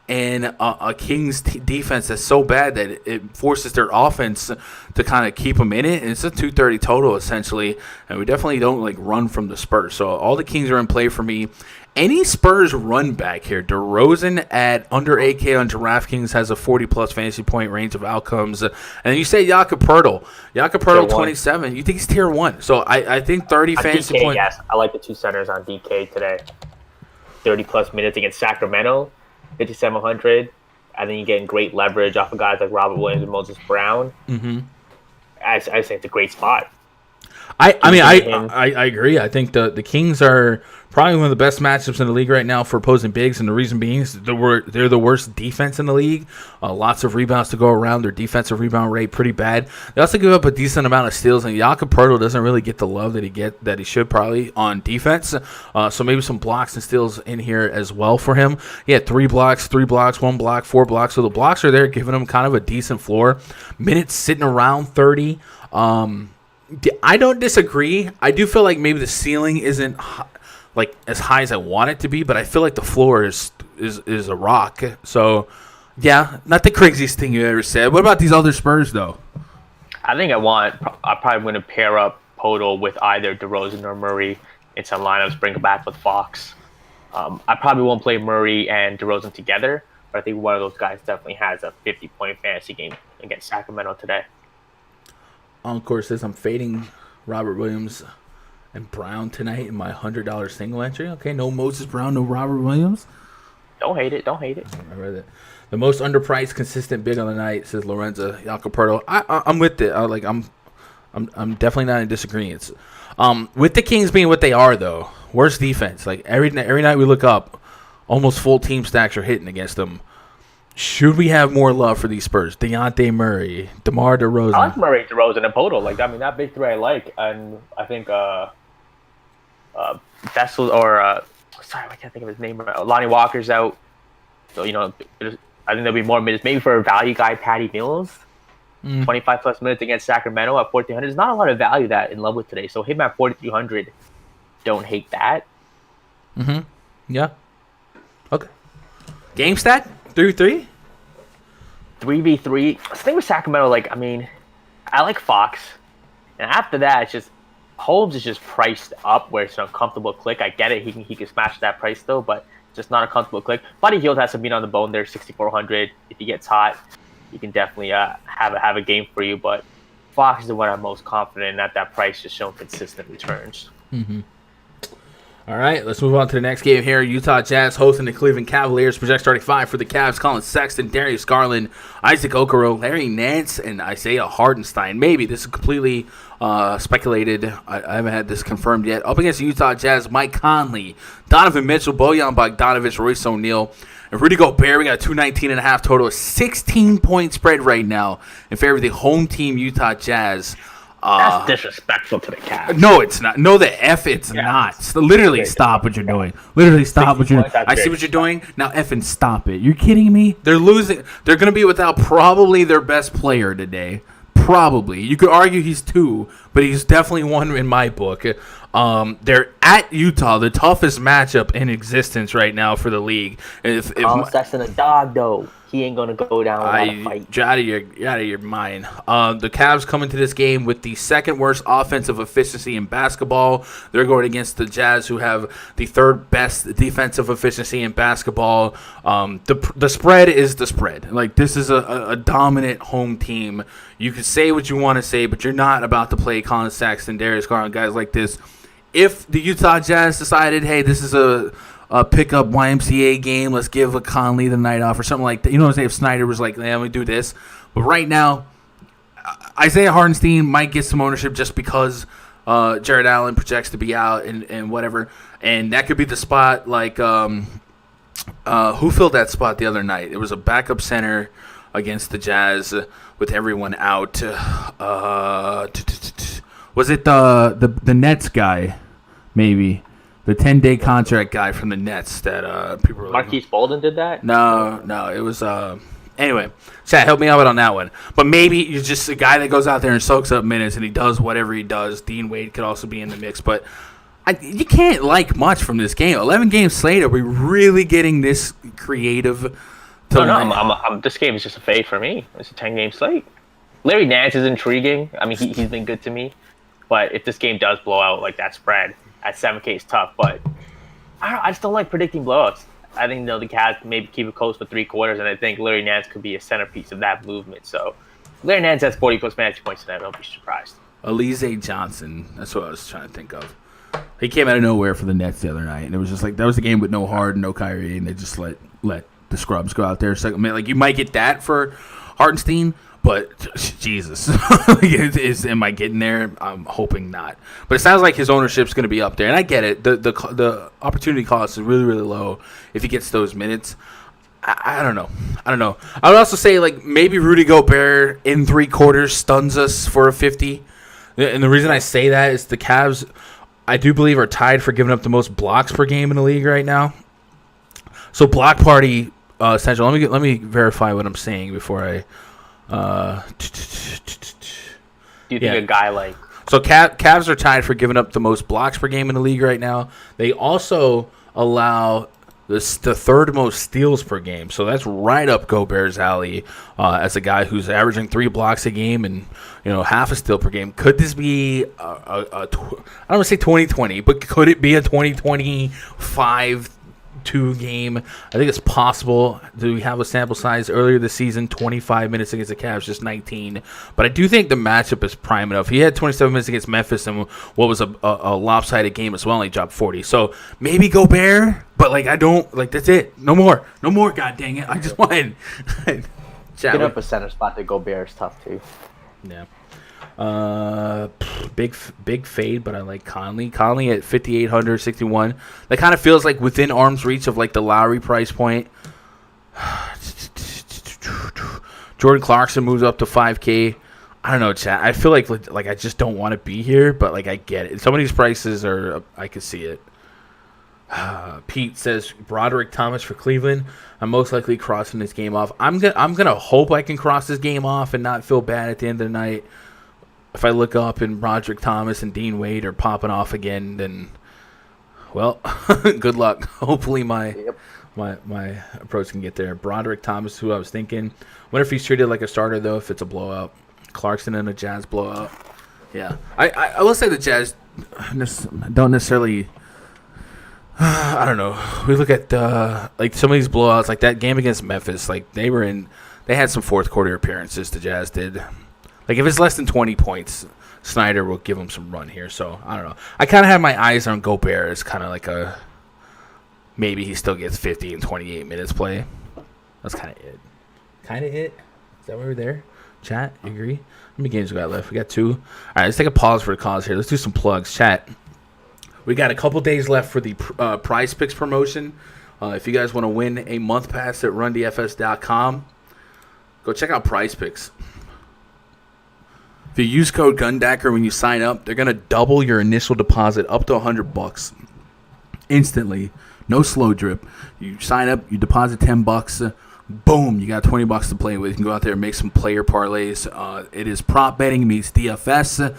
and a Kings defense that's so bad that it forces their offense to kind of keep them in it. And it's a 230 total, essentially. And we definitely don't, like, run from the Spurs. So all the Kings are in play for me. Any Spurs run back here? DeRozan at under 8K on DraftKings has a 40-plus fantasy point range of outcomes. And then you say Jakob Poeltl. Jakob Poeltl, 27. You think he's tier 1. So I think 30 on fantasy points. Yes, I like the 2 centers on DK today. 30-plus minutes against Sacramento, 5,700. And then you're getting great leverage off of guys like Robert Williams and Moses Brown. Mm-hmm. I think it's a great spot. I agree. I think the Kings are probably one of the best matchups in the league right now for opposing bigs, and the reason being is they're the worst defense in the league. Lots of rebounds to go around. Their defensive rebound rate pretty bad. They also give up a decent amount of steals, and Jakob Poeltl doesn't really get the love that he should probably on defense. So maybe some blocks and steals in here as well for him. He had 3 blocks, 1 block, 4 blocks. So the blocks are there, giving him kind of a decent floor. Minutes sitting around 30. I don't disagree. I do feel like maybe the ceiling isn't like as high as I want it to be, but I feel like the floor is a rock. So, yeah, not the craziest thing you ever said. What about these other Spurs, though? I think I'm probably going to pair up Poeltl with either DeRozan or Murray in some lineups, bring it back with Fox. I probably won't play Murray and DeRozan together, but I think one of those guys definitely has a 50-point fantasy game against Sacramento today. Of course, as I'm fading Robert Williams and Brown tonight in my $100 single entry. Okay, no Moses Brown, no Robert Williams. Don't hate it. I read it. The most underpriced, consistent bid on the night, says Lorenzo Jakob Poeltl. I'm with it. I'm definitely not in disagreement. With the Kings being what they are, though, worst defense. Like every night we look up, almost full team stacks are hitting against them. Should we have more love for these Spurs? Dejounte Murray, DeMar DeRozan. I like Murray, DeRozan, and Poeltl. That big three I like, and I think Vessel I can't think of his name. Lonnie Walker's out, so I think there'll be more minutes. Maybe for a value guy, Patty Mills, 25 plus minutes against Sacramento at 4,300. There's not a lot of value that in love with today. So him at 4,300, don't hate that. Yeah. Okay. Game stat 3-3. 3v3. The thing with Sacramento, I like Fox, and after that, it's just Holmes is just priced up where it's an uncomfortable click. I get it; he can smash that price still, but just not a comfortable click. Buddy Hield has some meat on the bone there, 6,400. If he gets hot, he can definitely have a game for you. But Fox is the one I'm most confident in at that price, just showing consistent returns. All right, let's move on to the next game here. Utah Jazz hosting the Cleveland Cavaliers. Project starting 5 for the Cavs: Colin Sexton, Darius Garland, Isaac Okoro, Larry Nance, and Isaiah Hardenstein. Maybe this is completely speculated. I haven't had this confirmed yet. Up against the Utah Jazz: Mike Conley, Donovan Mitchell, Bojan Bogdanovic, Royce O'Neal, and Rudy Gobert. We got a 219.5 total, a 16-point spread right now in favor of the home team Utah Jazz. That's disrespectful to the Cavs. No, it's not. No, the F it's not. Literally stop what you're doing. Literally stop what you're doing. I see what you're doing. Now effing stop it. You're kidding me? They're losing. They're going to be without probably their best player today. Probably. You could argue he's 2, but he's definitely 1 in my book. They're at Utah, the toughest matchup in existence right now for the league. If Sexton a dog, though. He ain't gonna go down without a fight. You're out of your mind. The Cavs come into this game with the second worst offensive efficiency in basketball. They're going against the Jazz, who have the 3rd best defensive efficiency in basketball. The spread is the spread. Like, this is a dominant home team. You can say what you want to say, but you're not about to play Colin Sexton, Darius Garland, guys like this. If the Utah Jazz decided, hey, this is a pickup YMCA game, let's give a Conley the night off or something like that. You know what I'm saying? If Snyder was like, let me do this. But right now, Isaiah Hardenstein might get some ownership just because Jared Allen projects to be out and whatever. And that could be the spot like who filled that spot the other night? It was a backup center against the Jazz with everyone out. Was it the Nets guy, maybe? The 10-day contract guy from the Nets that people were like, Marquise Bolden did that? No, it was anyway, Chad, help me out on that one. But maybe you're just a guy that goes out there and soaks up minutes and he does whatever he does. Dean Wade could also be in the mix, but you can't like much from this game. 11-game slate. Are we really getting this creative? No, this game is just a fade for me. It's a 10-game slate. Larry Nance is intriguing. I mean, he's been good to me. But if this game does blow out like that spread at 7K is tough. But I just don't like predicting blowouts. I think the Cavs maybe keep it close for 3 quarters, and I think Larry Nance could be a centerpiece of that movement. So Larry Nance has 40 plus fantasy points tonight. Don't be surprised. Alize Johnson. That's what I was trying to think of. He came out of nowhere for the Nets the other night, and it was just like that was the game with no Harden, no Kyrie, and they just let the scrubs go out there. So, I mean, like you might get that for Hardenstein, But Jesus, am I getting there? I'm hoping not. But it sounds like his ownership's going to be up there, and I get it. The opportunity cost is really, really low if he gets those minutes. I don't know. I would also say like maybe Rudy Gobert in 3 quarters stuns us for a 50. And the reason I say that is the Cavs, I do believe, are tied for giving up the most blocks per game in the league right now. So block party essential. Let me verify what I'm saying before I. Do you think a guy like so Cavs are tied for giving up the most blocks per game in the league right now. They also allow the third most steals per game, so that's right up Gobert's alley as a guy who's averaging 3 blocks a game and half a steal per game. Could this be I don't want to say 2020, but could it be a 2025 2-game? I think it's possible. Do we have a sample size earlier this season? 25 minutes against the Cavs, just 19. But I do think the matchup is prime enough. He had 27 minutes against Memphis and what was a lopsided game as well, and he dropped 40. So maybe Gobert, but I don't that's it. No more. God dang it! I just won. Get up a center spot to Gobert is tough too. Yeah. Big fade, but I like Conley. Conley at 5,800, 61. That kind of feels like within arm's reach of the Lowry price point. Jordan Clarkson moves up to 5K. I don't know, chat. I feel like I just don't want to be here, but I get it. Some of these prices are, I can see it. Pete says Broderick Thomas for Cleveland. I'm most likely crossing this game off. I'm gonna hope I can cross this game off and not feel bad at the end of the night. If I look up and Broderick Thomas and Dean Wade are popping off again, then, well, good luck. Hopefully my approach can get there. Broderick Thomas, who I was thinking. Wonder if he's treated like a starter, though, if it's a blowout. Clarkson and a Jazz blowout. Yeah. I will say the Jazz don't necessarily... I don't know. We look at some of these blowouts, like that game against Memphis. They had some fourth quarter appearances. The Jazz did. If it's less than 20 points, Snyder will give him some run here. So I don't know. I kind of have my eyes on Gobert as kind of like a maybe he still gets 50 and 28 minutes play. That's kind of it. Is that why we're there? Chat, you agree? How many games we got left? We got 2. All right, let's take a pause for the cause here. Let's do some plugs. Chat. We got a couple days left for the PrizePicks promotion. If you guys want to win a month pass at rundfs.com, go check out PrizePicks. If you use code GUNDACKER when you sign up, they're going to double your initial deposit up to $100 instantly. No slow drip. You sign up, you deposit $10, boom, you got $20 to play with. You can go out there and make some player parlays. It is prop betting meets DFS.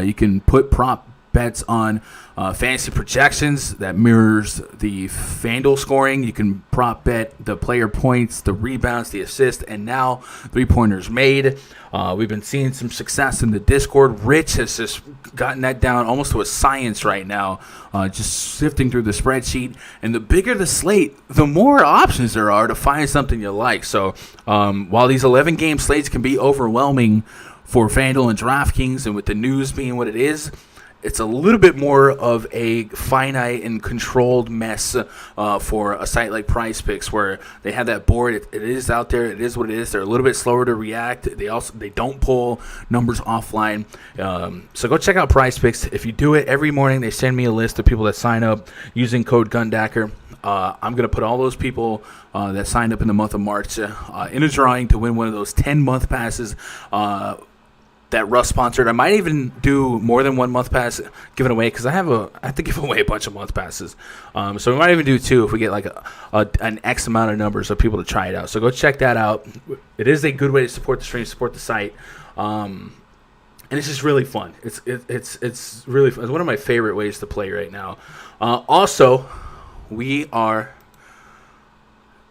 You can put prop bets on fantasy projections that mirrors the FanDuel scoring. You can prop bet the player points, the rebounds, the assists, and now 3-pointers made. We've been seeing some success in the Discord. Rich has just gotten that down almost to a science right now, just sifting through the spreadsheet. And the bigger the slate, the more options there are to find something you like. So while these 11-game slates can be overwhelming for FanDuel and DraftKings, and with the news being what it is, it's a little bit more of a finite and controlled mess for a site like PrizePicks, where they have that board. It is out there. It is what it is. They're a little bit slower to react. They don't pull numbers offline. So go check out PrizePicks. If you do it every morning, they send me a list of people that sign up using code GUNDACKER. I'm going to put all those people that signed up in the month of March in a drawing to win one of those 10-month passes that Russ sponsored. I might even do more than 1 month pass given away, because I have to give away a bunch of month passes. So we might even do 2 if we get an X amount of numbers of people to try it out. So go check that out. It is a good way to support the stream, support the site, and it's just really fun. It's really fun. It's one of my favorite ways to play right now. Also, we are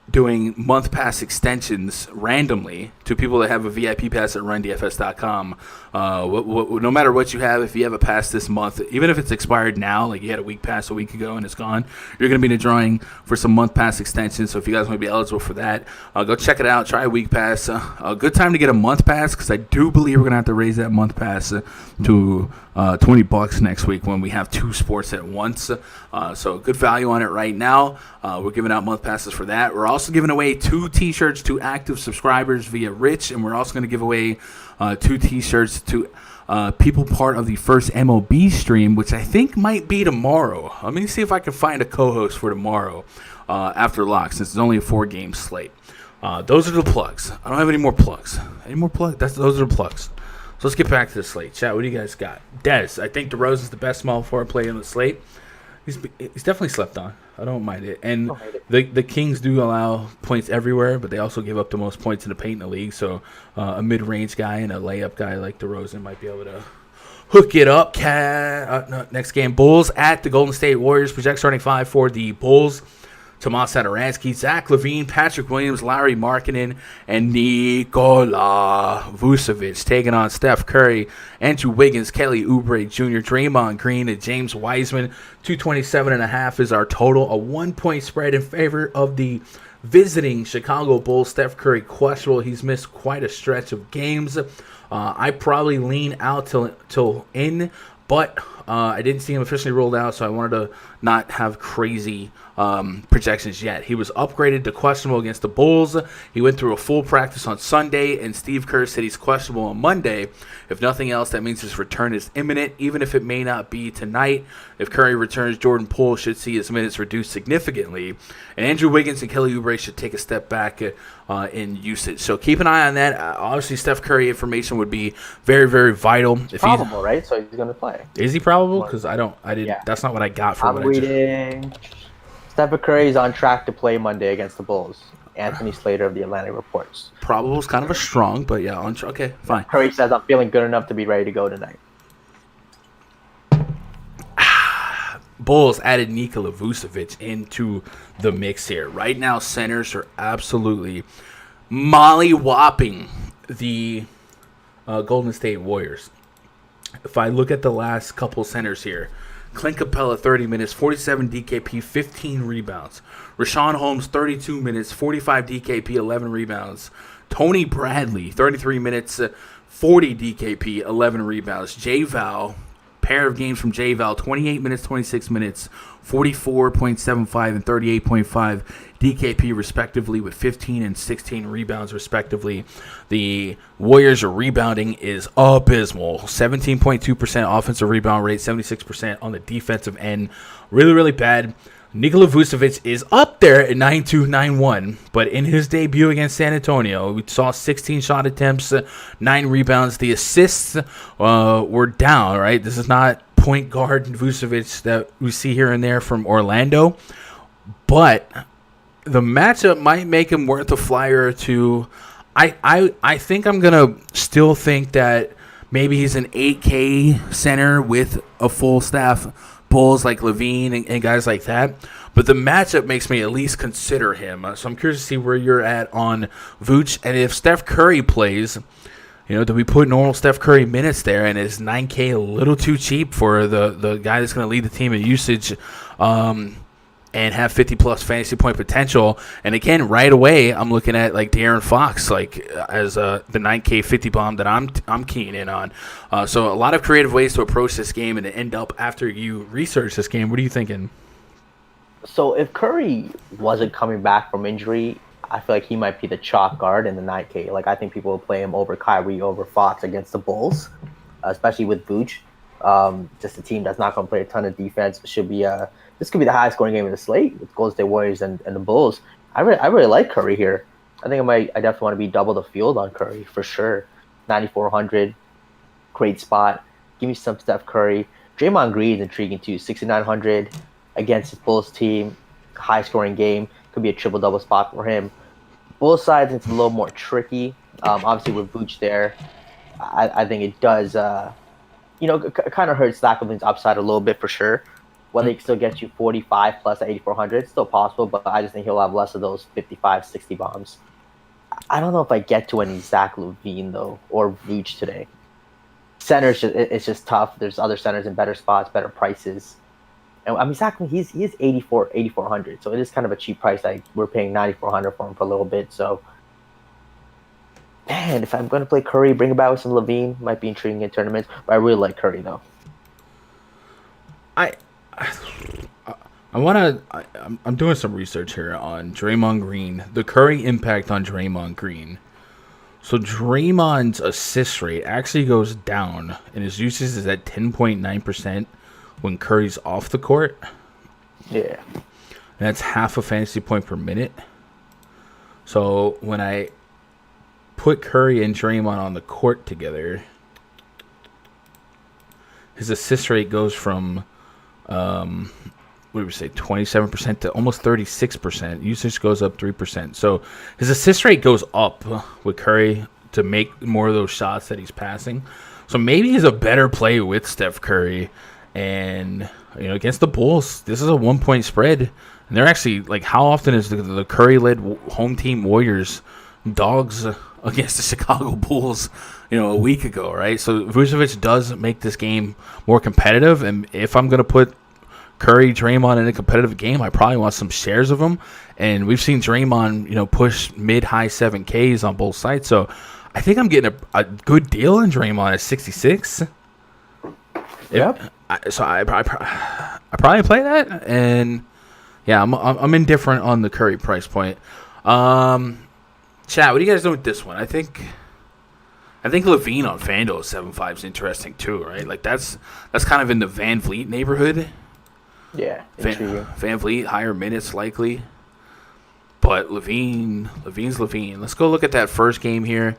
doing month pass extensions randomly to people that have a VIP pass at rundfs.com. No matter what you have, if you have a pass this month, even if it's expired now, like you had a week pass a week ago and it's gone, you're going to be in a drawing for some month pass extensions. So if you guys want to be eligible for that, go check it out. Try a week pass. A good time to get a month pass, because I do believe we're going to have to raise that month pass to $20 next week when we have 2 sports at once. So good value on it right now. We're giving out month passes for that. We're also also giving away 2 T-shirts to active subscribers via Rich, and we're also going to give away 2 T-shirts to people part of the first MLB stream, which I think might be tomorrow. Let me see if I can find a co-host for tomorrow after lock, since it's only a 4-game slate. Those are the plugs. I don't have any more plugs. Any more plugs? Those are the plugs. So let's get back to the slate. Chat, what do you guys got? Dez, I think DeRozan's the best small forward player in the slate. He's definitely slept on. I don't mind it. And the Kings do allow points everywhere, but they also give up the most points in the paint in the league. So a mid-range guy and a layup guy like DeRozan might be able to hook it up. Next game, Bulls at the Golden State Warriors. Project starting 5 for the Bulls. Tomas Satoransky, Zach LaVine, Patrick Williams, Larry Markkinen, and Nikola Vucevic taking on Steph Curry, Andrew Wiggins, Kelly Oubre Jr., Draymond Green, and James Wiseman. 227.5 is our total. A 1-point spread in favor of the visiting Chicago Bulls. Steph Curry questionable. He's missed quite a stretch of games. I probably lean out till in, but I didn't see him officially rolled out, so I wanted to not have crazy projections yet. He was upgraded to questionable against the Bulls. He went through a full practice on Sunday, and Steve Kerr said he's questionable on Monday. If nothing else, that means his return is imminent, even if it may not be tonight. If Curry returns, Jordan Poole should see his minutes reduced significantly, and Andrew Wiggins and Kelly Oubre should take a step back in usage. So keep an eye on that. Obviously, Steph Curry information would be very, very vital. If probable, right? So he's going to play. Is he probable? Because I didn't. Yeah. That's not what I got from I'm reading. Steph Curry is on track to play Monday against the Bulls. Anthony Slater of the Atlantic reports. Probable is kind of a strong, but yeah, okay, fine. Curry says, I'm feeling good enough to be ready to go tonight. Bulls added Nikola Vucevic into the mix here. Right now, centers are absolutely molly-whopping the Golden State Warriors. If I look at the last couple centers here, Clint Capella, 30 minutes, 47 DKP, 15 rebounds. Rashawn Holmes, 32 minutes, 45 DKP, 11 rebounds. Tony Bradley, 33 minutes, 40 DKP, 11 rebounds. J-Val, pair of games from J-Val, 28 minutes, 26 minutes, 44.75 and 38.5 DKP respectively, with 15 and 16 rebounds respectively. The Warriors' rebounding is abysmal. 17.2% offensive rebound rate, 76% on the defensive end. Really, really bad. Nikola Vucevic is up there at 9-2, 9-1, but in his debut against San Antonio, we saw 16 shot attempts, 9 rebounds. The assists were down, right? This is not point guard Vucevic that we see here and there from Orlando, but the matchup might make him worth a flyer or two. I think I'm going to still think that maybe he's an 8K center with a full staff Bulls like LaVine and guys like that. But the matchup makes me at least consider him. So I'm curious to see where you're at on Vooch. And if Steph Curry plays, do we put normal Steph Curry minutes there? And is 9K a little too cheap for the guy that's going to lead the team in usage and have 50-plus fantasy point potential? And again, right away, I'm looking at like De'Aaron Fox as the 9K 50 bomb that I'm keying in on. So a lot of creative ways to approach this game and to end up after you research this game. What are you thinking? So if Curry wasn't coming back from injury, I feel like he might be the chalk guard in the 9K. Like, I think people will play him over Kyrie, over Fox against the Bulls, especially with Vooch. Just a team that's not going to play a ton of defense. This could be the highest scoring game of the slate with Golden State Warriors and the Bulls. I really like Curry here. I think I definitely want to be double the field on Curry for sure. 9,400, great spot. Give me some Steph Curry. Draymond Green is intriguing too. 6,900 against his Bulls team. High scoring game. Could be a triple double spot for him. Bulls sides, it's a little more tricky. Obviously with Vooch there, I think it does. Kind of hurts Zach LaVine's upside a little bit for sure. Whether he can still get you 45 plus at 8,400, it's still possible, but I just think he'll have less of those 55, 60 bombs. I don't know if I get to any Zach LaVine, though, or Vooch today. Centers, it's just tough. There's other centers in better spots, better prices. And I mean, Zach, he is 8,400, so it is kind of a cheap price. We're paying 9,400 for him for a little bit, so... Man, if I'm going to play Curry, bring it back with some LaVine, might be intriguing in tournaments, but I really like Curry, though. I'm doing some research here on Draymond Green, the Curry impact on Draymond Green. So Draymond's assist rate actually goes down, and his usage is at 10.9% when Curry's off the court. Yeah. And that's half a fantasy point per minute. So when I put Curry and Draymond on the court together, his assist rate goes from, what did we say, 27% to almost 36%. Usage goes up 3%. So his assist rate goes up with Curry to make more of those shots that he's passing. So maybe he's a better play with Steph Curry. And, against the Bulls, this is a 1-point spread. And they're actually, like, how often is the Curry-led home team Warriors dogs against the Chicago Bulls, a week ago, right? So Vucevic does make this game more competitive. And if I'm going to put Curry, Draymond in a competitive game, I probably want some shares of them. And we've seen Draymond, push mid-high 7Ks on both sides. So I think I'm getting a good deal in Draymond at 66. Yep. So I probably play that. And, yeah, I'm indifferent on the Curry price point. Chat, what do you guys do with this one? I think Levine on FanDuel 7.5 is interesting too, right? Like that's kind of in the Van Vliet neighborhood. Yeah, Van Vliet, higher minutes likely. But Levine's Levine. Let's go look at that first game here.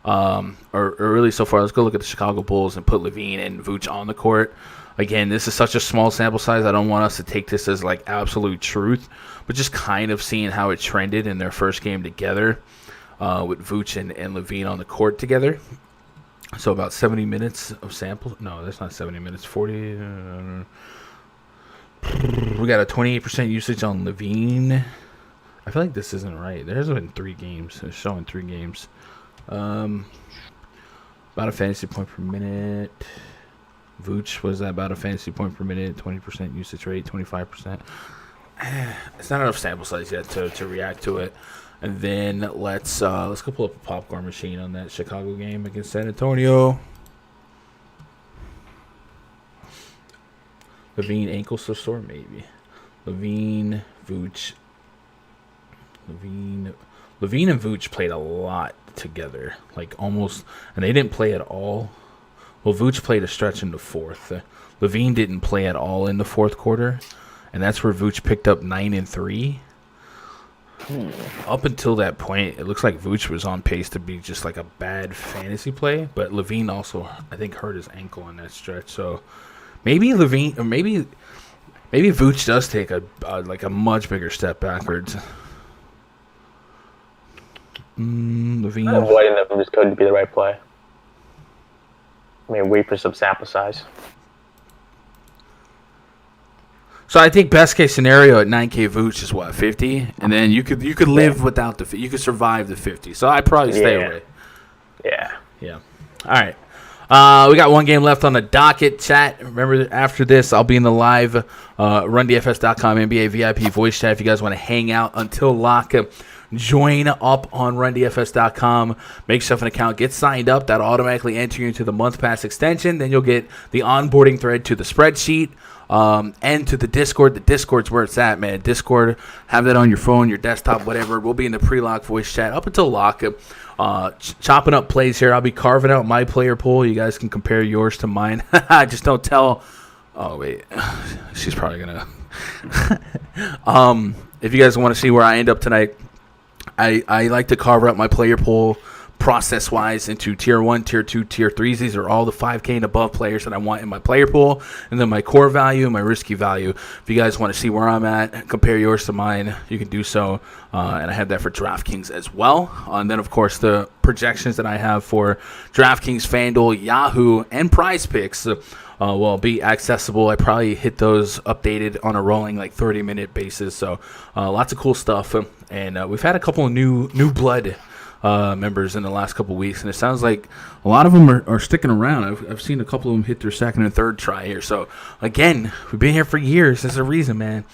Or really so far, let's go look at the Chicago Bulls and put Levine and Vooch on the court. Again, this is such a small sample size. I don't want us to take this as like absolute truth, but just kind of seeing how it trended in their first game together with Vooch and Levine on the court together. So about 70 minutes of sample. No, that's not 70 minutes. 40. We got a 28% usage on Levine. I feel like this isn't right. There's been 3 games. It's showing 3 games. About a fantasy point per minute. Vooch was about a fantasy point per minute. 20% usage rate. 25%. It's not enough sample size yet to react to it. And then let's go pull up a popcorn machine on that Chicago game against San Antonio. Levine ankle so sore, maybe. Levine, Vooch. Levine and Vooch played a lot together, like almost, and they didn't play at all. Well, Vooch played a stretch in the fourth. Levine didn't play at all in the fourth quarter, and that's where Vooch picked up 9 and 3. Up until that point, it looks like Vooch was on pace to be just like a bad fantasy play, but Levine also, I think, hurt his ankle in that stretch. So maybe Levine, or maybe Vooch does take a much bigger step backwards. Levine. Avoiding them just couldn't be the right play. Wait for some sample size. So I think best case scenario at 9K Vooch is what, 50, and then you could live without you could survive the 50. So I'd probably stay away. Yeah. All right. We got one game left on the docket. Chat. Remember, after this, I'll be in the live RunDFS.com NBA VIP voice chat if you guys want to hang out until lock. Join up on RunDFS.com. Make yourself an account. Get signed up. That'll automatically enter you into the Month Pass extension. Then you'll get the onboarding thread to the spreadsheet and to the Discord. The Discord's where it's at, man. Discord, have that on your phone, your desktop, whatever. We'll be in the pre-lock voice chat up until lock. Chopping up plays here. I'll be carving out my player pool. You guys can compare yours to mine. Just don't tell. Oh, wait. She's probably going to. If you guys want to see where I end up tonight, I like to carve out my player pool process-wise into Tier 1, Tier 2, Tier 3s. These are all the 5K and above players that I want in my player pool. And then my core value and my risky value. If you guys want to see where I'm at, compare yours to mine, you can do so. And I have that for DraftKings as well. And then, of course, the projections that I have for DraftKings, FanDuel, Yahoo, and PrizePicks will be accessible. I probably hit those updated on a rolling 30-minute basis. So lots of cool stuff. And we've had a couple of new blood members in the last couple weeks, and it sounds like a lot of them are sticking around. I've seen a couple of them hit their second and third try here. So again, we've been here for years. There's a reason, man.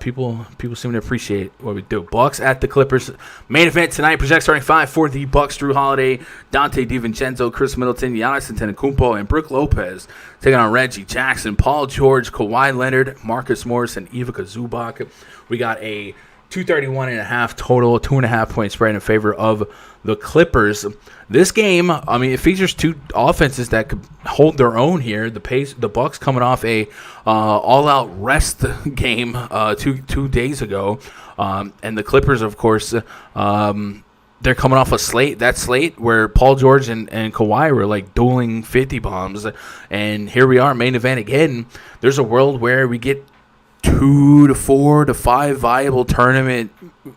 People seem to appreciate what we do. Bucks at the Clippers. Main event tonight. Project starting 5 for the Bucks: Drew Holiday, Dante DiVincenzo, Chris Middleton, Giannis Antetokounmpo, and Brook Lopez taking on Reggie Jackson, Paul George, Kawhi Leonard, Marcus Morris, and Ivica Zubac. We got a 231.5 total, 2.5 point spread in favor of the Clippers. This game, I mean, it features two offenses that could hold their own here. The Bucks coming off a all-out rest game 2 days ago, and the Clippers, of course, they're coming off a slate. That slate where Paul George and Kawhi were like dueling 50 bombs, and here we are, main event again. There's a world where we get 2 to 4 to 5 viable tournament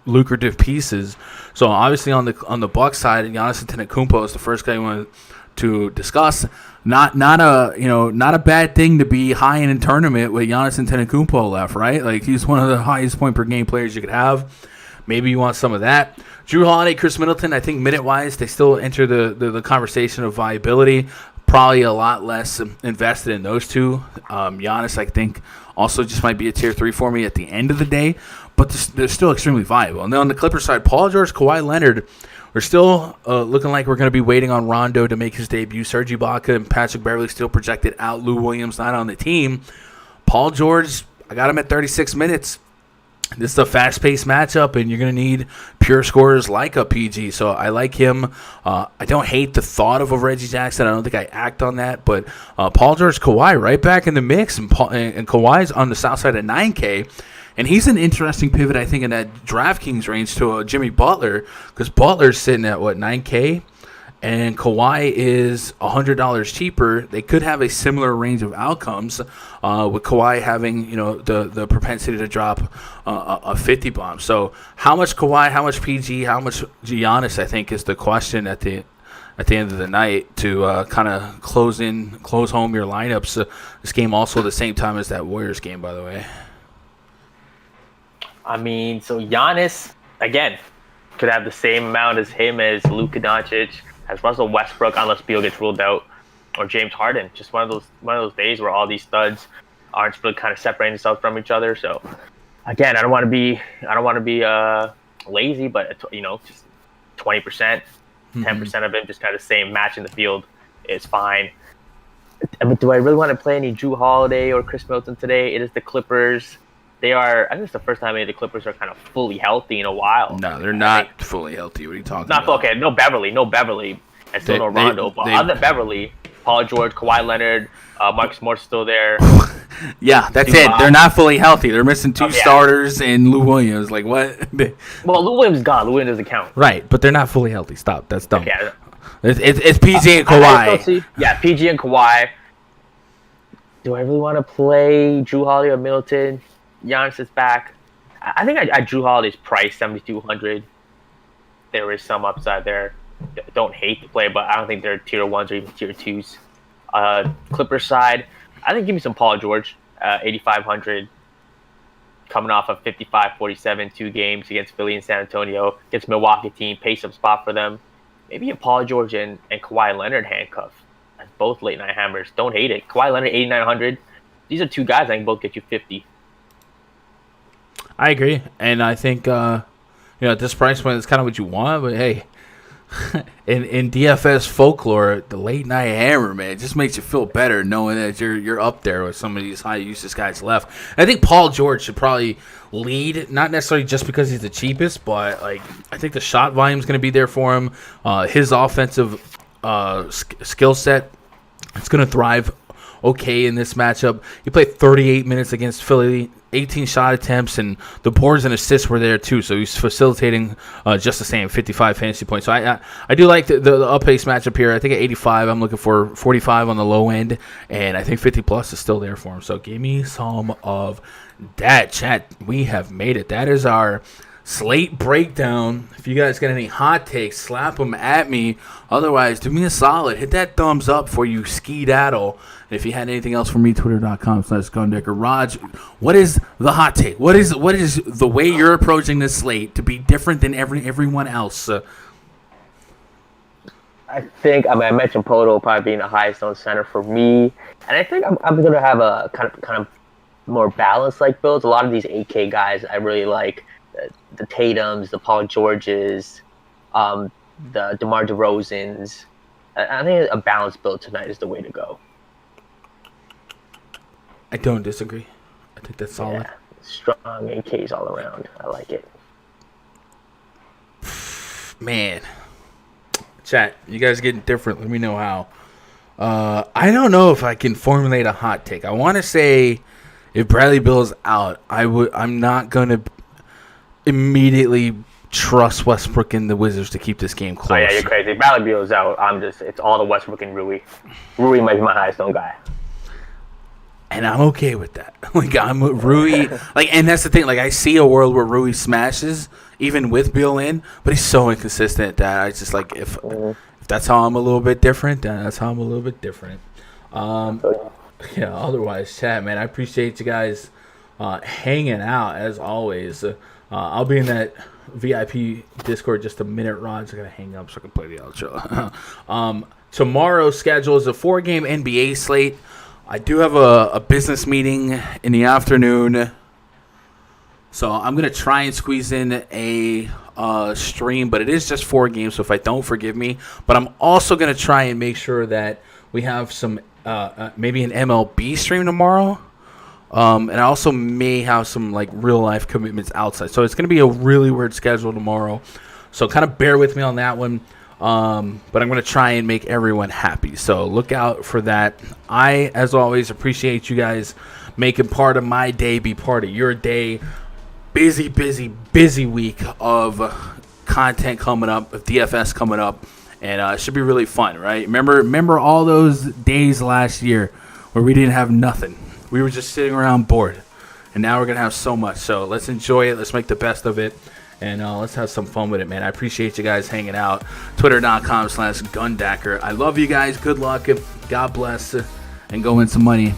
lucrative pieces. So obviously on the Bucks side, Giannis Antetokounmpo is the first guy we want to discuss. Not a bad thing to be high in a tournament with Giannis Antetokounmpo left, right? Like, he's one of the highest point per game players you could have. Maybe you want some of that. Drew Holiday, Chris Middleton, I think minute-wise, they still enter the conversation of viability. Probably a lot less invested in those two. Giannis, I think, also just might be a tier 3 for me at the end of the day, but they're still extremely viable. And then on the Clippers side, Paul George, Kawhi Leonard, we're still looking like we're going to be waiting on Rondo to make his debut. Serge Ibaka and Patrick Beverley still projected out. Lou Williams not on the team. Paul George, I got him at 36 minutes. This is a fast-paced matchup, and you're going to need pure scorers like a PG. So I like him. I don't hate the thought of a Reggie Jackson. I don't think I act on that. But Paul George, Kawhi, right back in the mix. And Kawhi's on the south side at 9K. And he's an interesting pivot, I think, in that DraftKings range to Jimmy Butler. Because Butler's sitting at, 9K? And Kawhi is $100 cheaper. They could have a similar range of outcomes with Kawhi having, the propensity to drop a 50 bomb. So how much Kawhi, how much PG, how much Giannis, I think, is the question at the end of the night to kind of close home your lineups. This game also the same time as that Warriors game, by the way. I mean, so Giannis, again, could have the same amount as him as Luka Doncic, as Russell Westbrook, unless Beal gets ruled out, or James Harden. Just one of those days where all these studs aren't really kind of separating themselves from each other. So, again, I don't want to be lazy, but just 20%, 10% of it, just kind of same match in the field is fine. But do I really want to play any Drew Holiday or Chris Middleton today? It is the Clippers. I think it's the first time any of the Clippers are kind of fully healthy in a while. No, they're not fully healthy. What are you talking about? Okay, no Beverly, and still no Rondo. But other than Beverly, Paul George, Kawhi Leonard, Marcus Morris still there. Yeah, that's it. They're not fully healthy. They're missing two starters and Lou Williams. Like, what? Well, Lou Williams is gone. Lou Williams doesn't count. Right, but they're not fully healthy. Stop. That's dumb. Yeah. It's PG and Kawhi. Yeah, PG and Kawhi. Do I really want to play Drew Holiday or Middleton? Giannis is back. I think I Drew Holiday's price, $7,200. There is some upside there. Don't hate the play, but I don't think they're tier 1s or even tier 2s. Clippers side, I think give me some Paul George, 8,500. Coming off of 55-47, 2 games against Philly and San Antonio. Against Milwaukee team, pace up spot for them. Maybe a Paul George and Kawhi Leonard handcuff. As both late night hammers. Don't hate it. Kawhi Leonard, 8,900. These are two guys I can both get you 50. I agree, and I think at this price point, it's kind of what you want. But hey, in DFS folklore, the late night hammer, man, it just makes you feel better knowing that you're up there with some of these high usage guys left. And I think Paul George should probably lead, not necessarily just because he's the cheapest, but I think the shot volume is going to be there for him. His offensive skill set, it's going to thrive okay in this matchup. He played 38 minutes against Philly, 18 shot attempts, and the boards and assists were there too. So he's facilitating just the same, 55 fantasy points. So I do like the up-pace matchup here. I think at 85, I'm looking for 45 on the low end, and I think 50 plus is still there for him. So give me some of that, chat. We have made it. That is our slate breakdown. If you guys got any hot takes, slap them at me. Otherwise, do me a solid. Hit that thumbs up for you ski-daddle. And if you had anything else for me, twitter.com/Gundecker. Raj, what is the hot take? What is the way you're approaching this slate to be different than everyone else? I think I mentioned Poto probably being the highest owned center for me, and I think I'm going to have a kind of more balanced like builds. A lot of these 8K guys I really like, the Tatums, the Paul Georges, the DeMar DeRozans. I think a balanced build tonight is the way to go. I don't disagree. I think that's solid. Yeah, strong 8Ks all around. I like it. Man. Chat, you guys getting different. Let me know how. I don't know if I can formulate a hot take. I want to say if Bradley Beal's out, I'm not going to immediately trust Westbrook and the Wizards to keep this game close. Oh, yeah, you're crazy. Bradley Beal's out. It's all the Westbrook and Rui. Rui might be my highest owned guy. And I'm okay with that. Like, I'm Rui. Like, and that's the thing. Like, I see a world where Rui smashes, even with Beal in, but he's so inconsistent that I just, like, if that's how I'm a little bit different, then that's how I'm a little bit different. Yeah, otherwise, chat, man, I appreciate you guys hanging out, as always. I'll be in that VIP Discord just a minute, Ron. So I'm going to hang up so I can play the outro. Tomorrow's schedule is a 4-game NBA slate. I do have a business meeting in the afternoon, so I'm going to try and squeeze in a stream, but it is just 4 games, so if I don't, forgive me. But I'm also going to try and make sure that we have some maybe an MLB stream tomorrow, and I also may have some like real-life commitments outside. So it's going to be a really weird schedule tomorrow, so kind of bear with me on that one. But I'm going to try and make everyone happy. So look out for that. I, as always, appreciate you guys making part of my day be part of your day. Busy week of content coming up, of DFS coming up. And it should be really fun, right? Remember all those days last year where we didn't have nothing. We were just sitting around bored. And now we're going to have so much. So let's enjoy it. Let's make the best of it. And let's have some fun with it, man. I appreciate you guys hanging out. Twitter.com/Gundacker. I love you guys. Good luck. God bless. And go win some money.